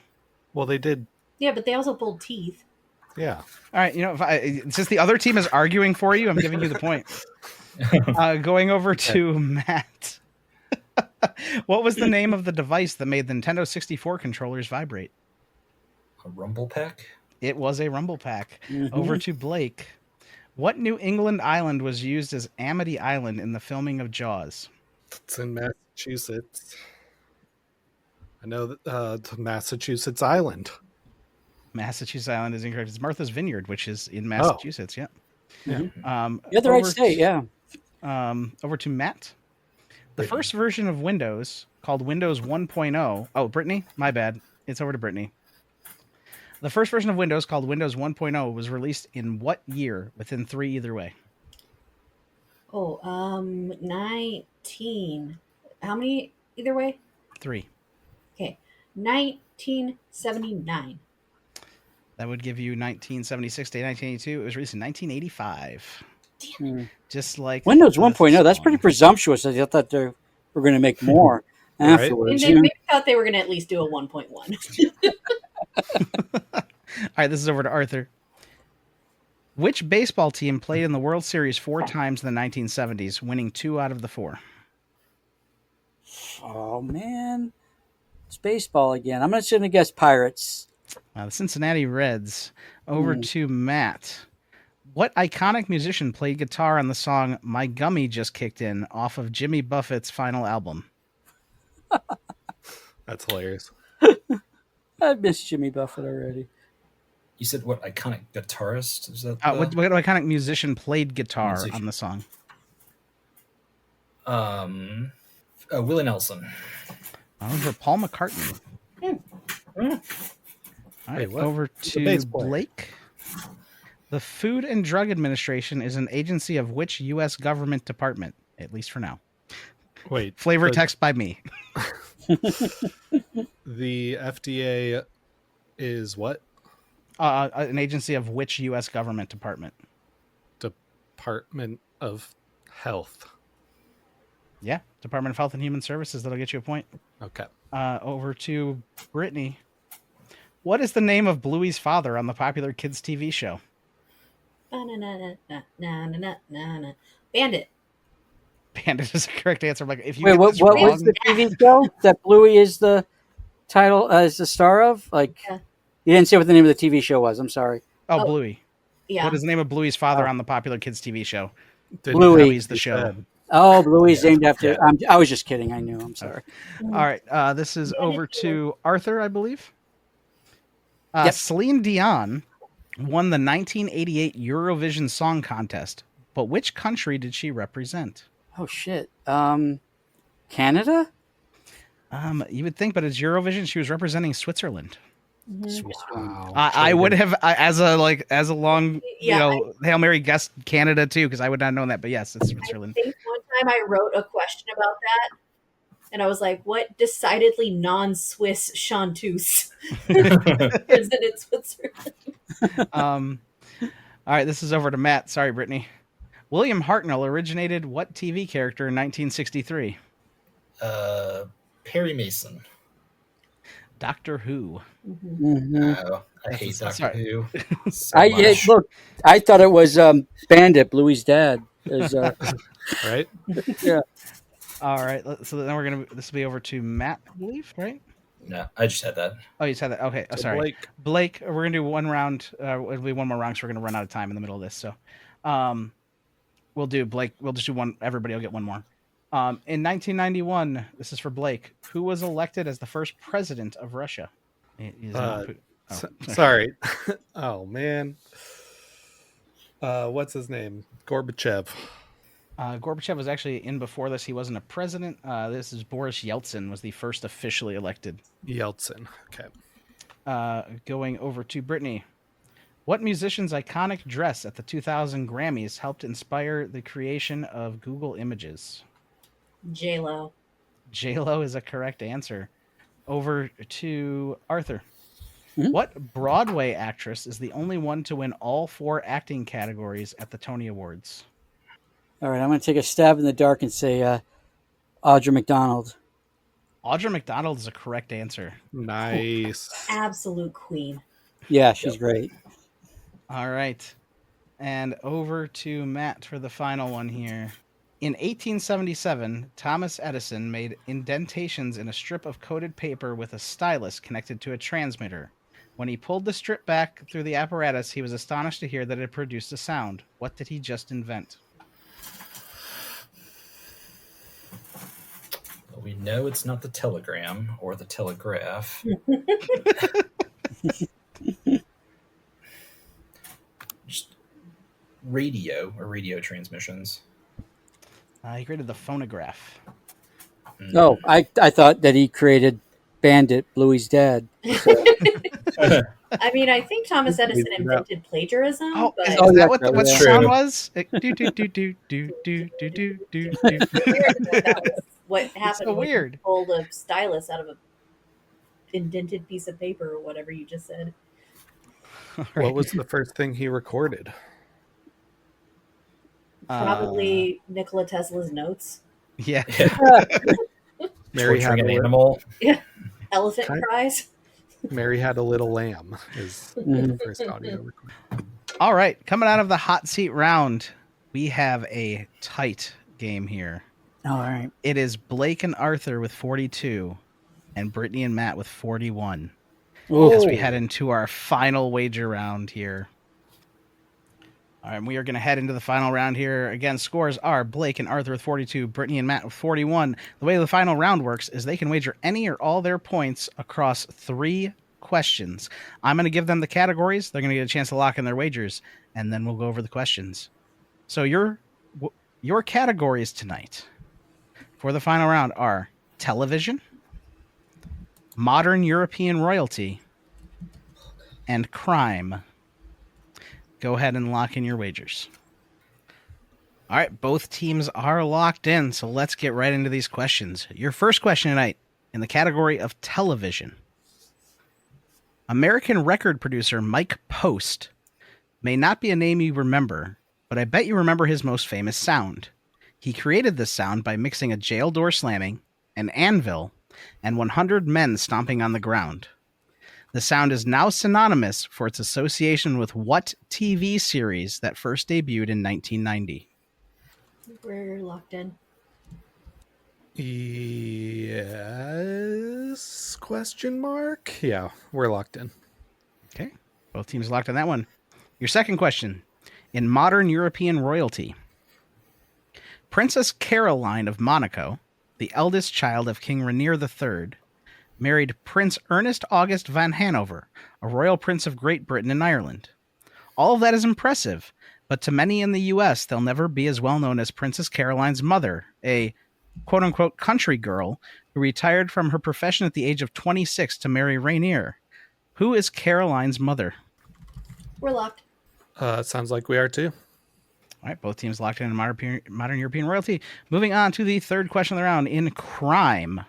Well, they did. Yeah, but they also pulled teeth. Yeah. All right, since the other team is arguing for you, I'm giving you the point. Going over to Matt. What was the name of the device that made the Nintendo 64 controllers vibrate? A rumble pack? It was a rumble pack. Mhm. Over to Blake. What New England island was used as Amity Island in the filming of Jaws? It's in Massachusetts. I know that the Massachusetts Island. Massachusetts Island is incorrect. It's Martha's Vineyard, which is in Massachusetts. Yeah. Yeah. You're the right state, yeah. Over to Matt. The first version of Windows, called Windows 1.0. Oh, Brittany? My bad. It's over to Brittany. The first version of Windows, called Windows 1.0, was released in what year? Within 3 either way. Oh, 19. How many either way? 3. Okay. 1979. That would give you 1976 to 1982. It was released in 1985. Just like Windows the 1.0, that's pretty song. presumptuous. I thought they were going to make more Right. afterwards. And they maybe thought they were going to at least do a 1.1. All right, this is over to Arthur. Which baseball team played in the World Series 4 times in the 1970s, winning 2 out of the 4? Oh, man. It's baseball again. I'm going to guess Pirates. The Cincinnati Reds. Over to Matt. What iconic musician played guitar on the song My Gummy Just Kicked In off of Jimmy Buffett's final album? That's hilarious. I've missed Jimmy Buffett already. You said what iconic guitarist? Is that What iconic musician played guitar Musician. on the song? Willie Nelson. For Paul McCartney. All right, what? over He's a to bass player. Blake. The Food and Drug Administration is an agency of which U.S. government department? At least for now. Wait. Flavor the- text by me. The FDA is what? An agency of which U.S. government department? Department of Health. Yeah, Department of Health and Human Services. That'll get you a point. Okay. Over to Brittany. What is the name of Bluey's father on the popular kids' TV show? Bandit. Bandit is the correct answer. Like, if you Wait, get what this was wrong, the TV show that Bluey is the title, is the star of? Like, Yeah. you didn't say what the name of the TV show was. I'm sorry. Oh, Bluey. Yeah. What is the name of Bluey's father on the popular kids' TV show? Didn't Bluey. Bluey's the show. said. Oh, Bluey's named after. Yeah. I was just kidding. I knew. I'm sorry. All right. This is over to Arthur, I believe. Yep. Celine Dion won the 1988 Eurovision Song Contest, but which country did she represent? Oh shit. Canada. You would think, but it's Eurovision. She was representing Switzerland. Wow. I would have, as a long, Yeah, Hail Mary guessed Canada too, because I would not have known that. But yes, it's I Switzerland. think one time I wrote a question about that, and I was like, "What decidedly non-Swiss chanteuse represented Switzerland?" All right, this is over to Matt. Sorry, Brittany. William Hartnell originated what TV character in 1963? Perry Mason. Doctor Who. Mm-hmm. I hate Doctor sorry. Who so much. Look, I thought it was Bandit, Bluey's dad. Right? Yeah. All right. So then this will be over to Matt, I believe, right? No, I just had that. Oh, you said that. Okay. Oh, So sorry. Blake, we're going to do one round. It'll be one more round, so we're going to run out of time in the middle of this. So we'll do Blake. We'll just do one. Everybody will get one more. In 1991, this is for Blake, who was elected as the first president of Russia. Sorry. Oh, man. What's his name? Gorbachev. Gorbachev was actually in before this. He wasn't a president. This is Boris Yeltsin was the first officially elected. Yeltsin. Okay. Going over to Brittney. What musician's iconic dress at the 2000 Grammys helped inspire the creation of Google Images? J-Lo. J-Lo is a correct answer. Over to Arthur. Mm-hmm. What Broadway actress is the only one to win all 4 acting categories at the Tony Awards? All right, I'm going to take a stab in the dark and say Audra McDonald. Audra McDonald is a correct answer. Nice. Absolute queen. Yeah, she's great. All right. And over to Matt for the final one here. In 1877, Thomas Edison made indentations in a strip of coated paper with a stylus connected to a transmitter. When he pulled the strip back through the apparatus, he was astonished to hear that it produced a sound. What did he just invent? Well, we know it's not the telegram or the telegraph. Just radio or radio transmissions. He created the phonograph. Oh, I thought that he created Bandit, Bluey's dad. I mean, I think Thomas Edison invented plagiarism. Oh, but is that what the That's sound true. was? Do do do do do do do do do. that was what happened so when weird. you pulled a stylus out of a indented piece of paper or whatever you just said. What was the first thing he recorded? Probably Nikola Tesla's notes. Yeah. Mary had Torturing a an animal. Elephant cries. Mary Had a Little Lamb is the first audio recording. All right. Coming out of the hot seat round, we have a tight game here. All right. It is Blake and Arthur with 42 and Brittney and Matt with 41. As we head into our final wager round here. All right, we are going to head into the final round here. Again, scores are Blake and Arthur with 42, Brittney and Matt with 41. The way the final round works is they can wager any or all their points across 3 questions. I'm going to give them the categories. They're going to get a chance to lock in their wagers, and then we'll go over the questions. So your categories tonight for the final round are television, modern European royalty, and crime. Go ahead and lock in your wagers. All right, both teams are locked in, so let's get right into these questions. Your first question tonight in the category of television. American record producer Mike Post may not be a name you remember, but I bet you remember his most famous sound. He created this sound by mixing a jail door slamming, an anvil, and 100 men stomping on the ground. The sound is now synonymous for its association with what TV series that first debuted in 1990? We're locked in. Yes? Question mark? Yeah, we're locked in. Okay, both teams locked on that one. Your second question. In modern European royalty, Princess Caroline of Monaco, the eldest child of King Rainier III, married Prince Ernest August van Hanover, a royal prince of Great Britain and Ireland. All of that is impressive, but to many in the U.S., they'll never be as well known as Princess Caroline's mother, a quote-unquote country girl who retired from her profession at the age of 26 to marry Rainier. Who is Caroline's mother? We're locked. Sounds like we are too. All right, both teams locked in modern European royalty. Moving on to the third question of the round. In crime,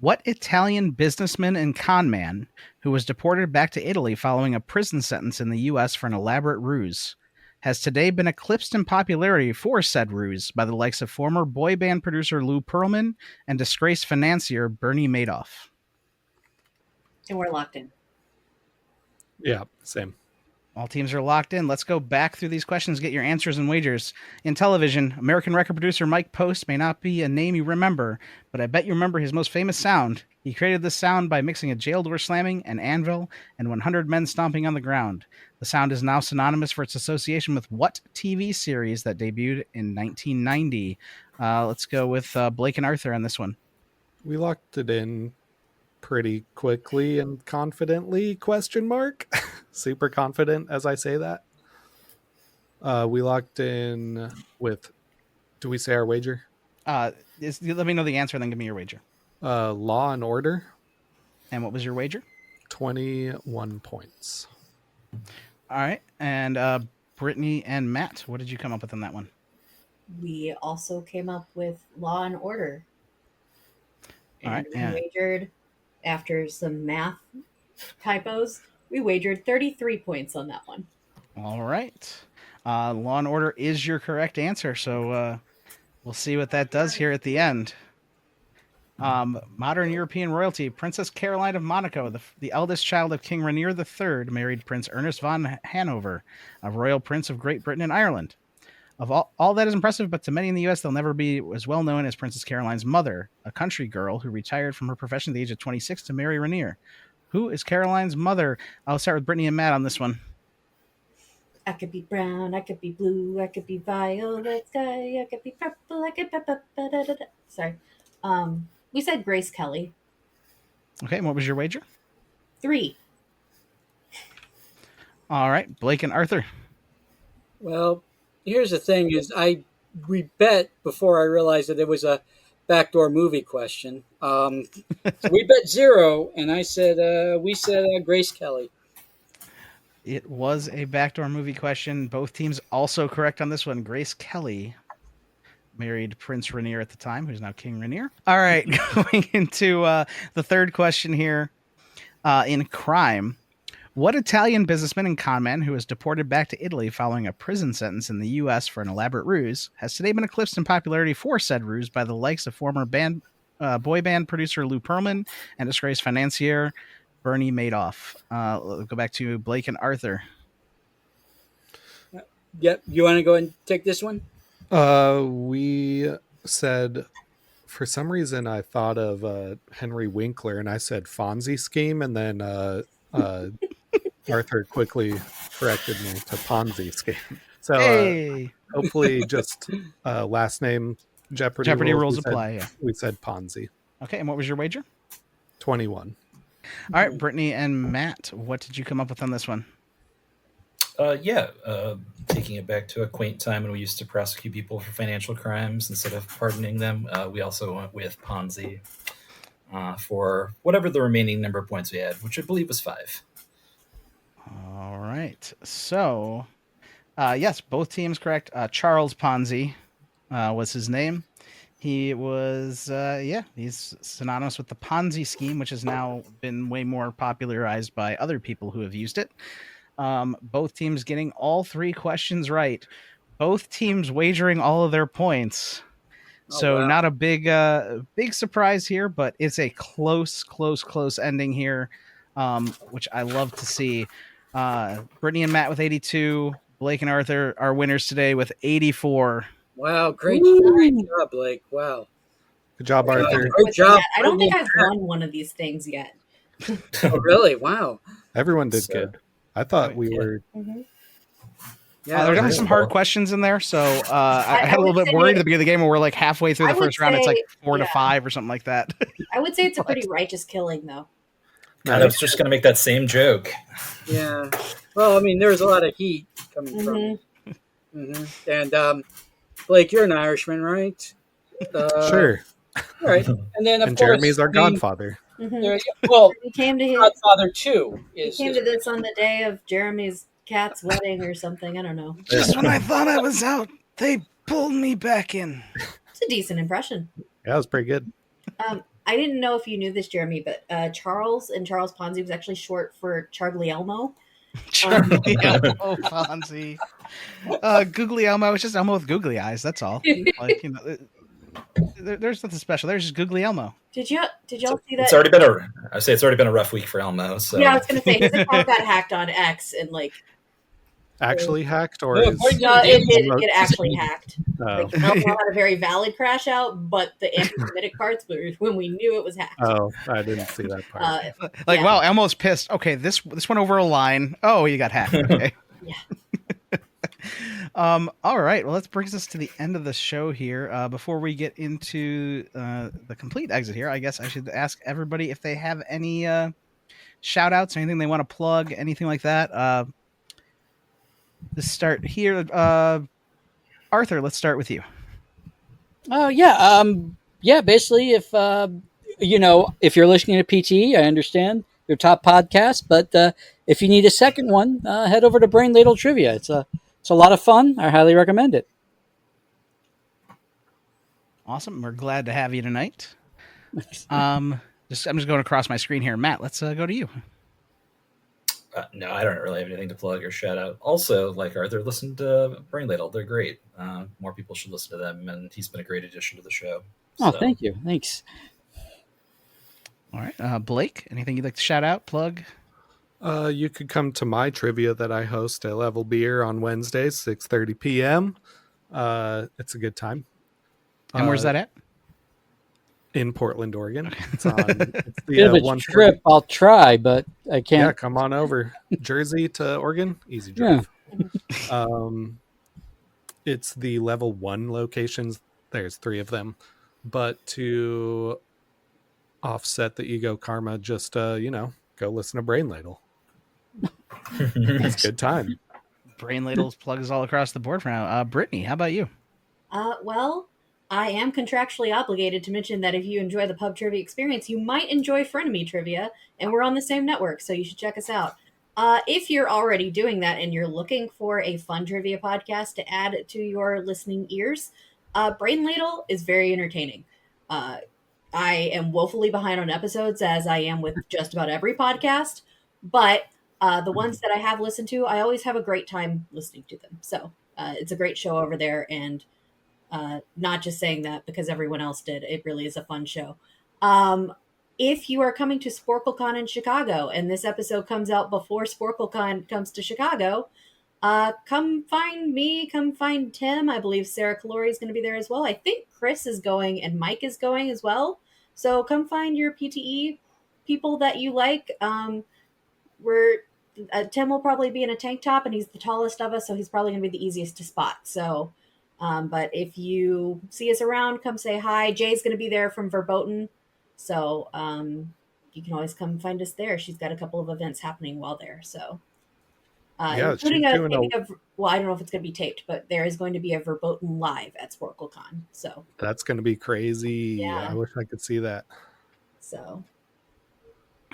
what Italian businessman and conman who was deported back to Italy following a prison sentence in the U.S. for an elaborate ruse has today been eclipsed in popularity for said ruse by the likes of former boy band producer Lou Pearlman and disgraced financier Bernie Madoff? And we're locked in. Yeah, same. All teams are locked in. Let's go back through these questions, get your answers and wagers. In television, American record producer Mike Post may not be a name you remember, but I bet you remember his most famous sound. He created this sound by mixing a jail door slamming, an anvil, and 100 men stomping on the ground. The sound is now synonymous for its association with what TV series that debuted in 1990? Let's go with Blake and Arthur on this one. We locked it in pretty quickly and confidently, question mark. Super confident as I say that. We locked in with, do we say our wager? Let me know the answer and then give me your wager. Law and Order. And what was your wager? 21 points. All right. And Brittney and Matt, what did you come up with on that one? We also came up with Law and Order. All right. And we wagered, after some math typos, we wagered 33 points on that one. All right. Law and Order is your correct answer. So we'll see what that does here at the end. Modern European royalty, Princess Caroline of Monaco, the eldest child of King Rainier III, married Prince Ernest von Hanover, a royal prince of Great Britain and Ireland. Of all that is impressive, but to many in the U.S., they'll never be as well known as Princess Caroline's mother, a country girl who retired from her profession at the age of 26 to marry Rainier. Who is Caroline's mother? I'll start with Brittney and Matt on this one. I could be brown, I could be blue, I could be violet sky, I could be purple, I could be... Sorry. We said Grace Kelly. Okay, and what was your wager? 3. All right, Blake and Arthur. Well, here's the thing: we bet before I realized that it was a backdoor movie question. So we bet 0, and we said Grace Kelly. It was a backdoor movie question. Both teams also correct on this one. Grace Kelly married Prince Rainier at the time, who's now King Rainier. All right, going into the third question here. In crime, what Italian businessman and conman who was deported back to Italy following a prison sentence in the U.S. for an elaborate ruse has today been eclipsed in popularity for said ruse by the likes of former boy band producer Lou Pearlman and disgraced financier Bernie Madoff? We'll go back to Blake and Arthur. Yep, you want to go and take this one? We said, for some reason, I thought of Henry Winkler, and I said Fonzie scheme, and then Arthur quickly corrected me to Ponzi scheme. So Hey, hopefully, just last name Jeopardy rules we apply. Said, Yeah. we said Ponzi. Okay, and what was your wager? 21. All right, Brittney and Matt, what did you come up with on this one? Taking it back to a quaint time when we used to prosecute people for financial crimes instead of pardoning them, we also went with Ponzi for whatever the remaining number of points we had, which I believe was 5. All right. So, yes, both teams correct. Charles Ponzi was his name. He was, he's synonymous with the Ponzi scheme, which has now been way more popularized by other people who have used it. Both teams getting all 3 questions right. Both teams wagering all of their points. So not a big surprise here, but it's a close ending here, which I love to see. Brittney and Matt with 82. Blake and Arthur are winners today with 84. Wow, great job, Blake. Wow. Good job, Arthur. Great job. I don't think I've won one of these things yet. Oh, really? Wow. Everyone did good. I thought we were. Mm-hmm. Yeah, There's definitely some hard questions in there, so I had a little bit worried at the beginning of the game when we're like halfway through the first round. It's like 4 to 5 or something like that. I would say it's a pretty righteous killing, though. I was just going to make that same joke. Yeah. Well, I mean, there's a lot of heat coming from it. Mm-hmm. And Blake, you're an Irishman, right? Sure. All right. And then, of And course, Jeremy's our godfather. There, well, He came to his, Godfather 2 he is. came to this on the day of Jeremy's cat's wedding or something. I don't know. Just when I thought I was out, they pulled me back in. It's a decent impression. Yeah, it was pretty good. I didn't know if you knew this, Jeremy, but Charles and Charles Ponzi was actually short for Charglielmo. Charlie Elmo Ponzi. Googly Elmo. It's just Elmo with googly eyes. That's all. Like, There's nothing special. There's just Googly Elmo. Did y'all see that? It's already been a rough week for Elmo. So Yeah, I was gonna say his account got hacked on X and like Actually hacked, or No, is according to no, the it actually hacked. oh. Like Elmo had a very valid crash out, but the anti-Semitic parts were when we knew it was hacked. Oh, I didn't see that part. Like, Yeah. wow, Elmo's pissed. Okay, this went over a line. Oh, you got hacked. Okay. Yeah. All right. Well, that brings us to the end of the show here. Before we get into the complete exit here, I guess I should ask everybody if they have any shout outs, anything they want to plug, anything like that. Let's start here. Arthur, let's start with you. Yeah. Basically, if if you're listening to PTE, I understand your top podcast. But if you need a second one, head over to Ladle Trivia. It's a lot of fun. I highly recommend it. Awesome. We're glad to have you tonight. I'm just going across my screen here. Matt, let's go to you. No, I don't really have anything to plug or shout out. Also, like Arthur, listen to Brain Ladle. They're great. More people should listen to them, and he's been a great addition to the show. Oh, thank you. Thanks. All right. Blake, anything you'd like to shout out, plug? You could come to my trivia that I host at Level Beer on Wednesdays, 6:30 p.m. It's a good time. And where's that at? In Portland, Oregon. It's If it's a trip, I'll try, but I can't. Yeah, come on over. Jersey to Oregon, easy drive. Yeah. It's the level 1 locations. There's 3 of them. But to offset the ego karma, just go listen to Brain Ladle. It's a good time. Brain Ladle's plugs all across the board for now. Brittney, how about you? Well, I am contractually obligated to mention that if you enjoy the pub trivia experience, you might enjoy Frenemy Trivia, and we're on the same network, so you should check us out. If you're already doing that and you're looking for a fun trivia podcast to add to your listening ears, Brain Ladle is very entertaining. I am woefully behind on episodes, as I am with just about every podcast, but the ones that I have listened to, I always have a great time listening to them. So it's a great show over there, and not just saying that because everyone else did. It really is a fun show. If you are coming to Sporclecon in Chicago and this episode comes out before Sporclecon comes to Chicago, come find me, come find Tim. I believe Sarah Calori is going to be there as well. I think Chris is going and Mike is going as well. So come find your PTE people that you like. Tim will probably be in a tank top, and he's the tallest of us, so he's probably going to be the easiest to spot. So, but if you see us around, come say hi. Jay's going to be there from Verboten, so you can always come find us there. She's got a couple of events happening while there, so including I don't know if it's going to be taped, but there is going to be a Verboten live at Sporclecon. So that's going to be crazy. Yeah. I wish I could see that. So.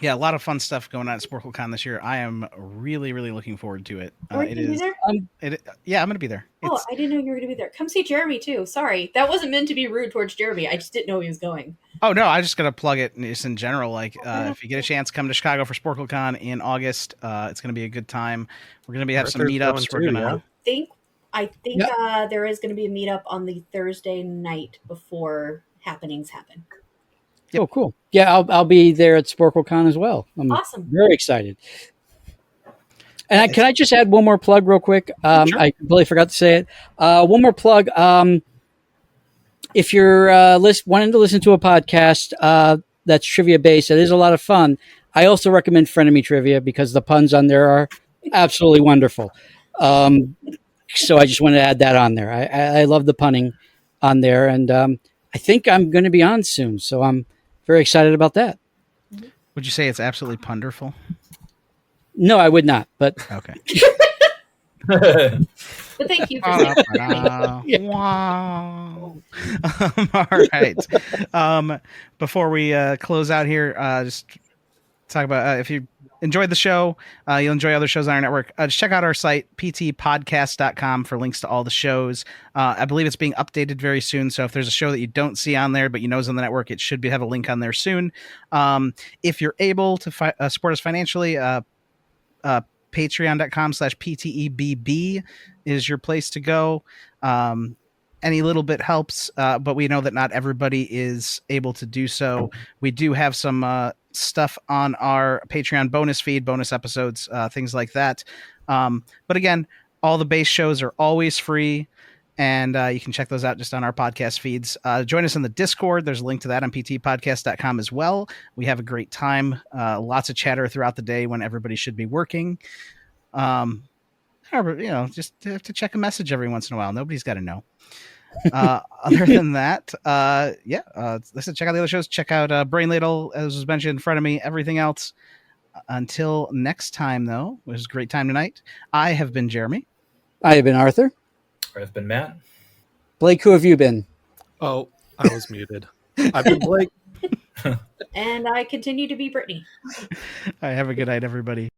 Yeah, a lot of fun stuff going on at Sporclecon this year. I am really, really looking forward to it. Are you be there? Yeah, I'm going to be there. Oh, I didn't know you were going to be there. Come see Jeremy too. Sorry, that wasn't meant to be rude towards Jeremy. I just didn't know he was going. Oh no, I just going to plug it just in general. Like, if you get a chance, come to Chicago for Sporclecon in August. It's going to be a good time. We're going to have some meetups. We're going to. I think there is going to be a meetup on the Thursday night before happenings happen. Yep. Oh, cool. Yeah, I'll be there at Sporclecon as well. I'm awesome. Very excited. And can I just add one more plug real quick? Sure. I completely forgot to say it. One more plug. If you're wanting to listen to a podcast that's trivia based, it is a lot of fun. I also recommend Frenemy Trivia because the puns on there are absolutely wonderful. So I just wanted to add that on there. I love the punning on there, and I think I'm going to be on soon. So I'm very excited about that. Would you say it's absolutely punderful? No, I would not. But okay. But thank you for wow. All right. Before we close out here, just talk about if you enjoyed the show, you'll enjoy other shows on our network. Just check out our site, ptpodcast.com, for links to all the shows. I believe it's being updated very soon, so if there's a show that you don't see on there but you know is on the network, it should have a link on there soon. If you're able to support us financially, patreon.com/PTEBB is your place to go. any little bit helps, but we know that not everybody is able to do so. We do have some stuff on our Patreon bonus feed, bonus episodes, things like that. But again, all the base shows are always free, and you can check those out just on our podcast feeds. Join us on the Discord. There's a link to that on ptpodcast.com as well. We have a great time. Lots of chatter throughout the day when everybody should be working. However, just have to check a message every once in a while. Nobody's got to know. Other than that, listen, check out the other shows. Check out Brain Ladle, as was mentioned in front of me. Everything else. Until next time, though, it was a great time tonight. I have been Jeremy. I have been Arthur. I've been Matt. Blake, who have you been? Oh, I was muted. I've been Blake. And I continue to be Brittney. All right, have a good night, everybody.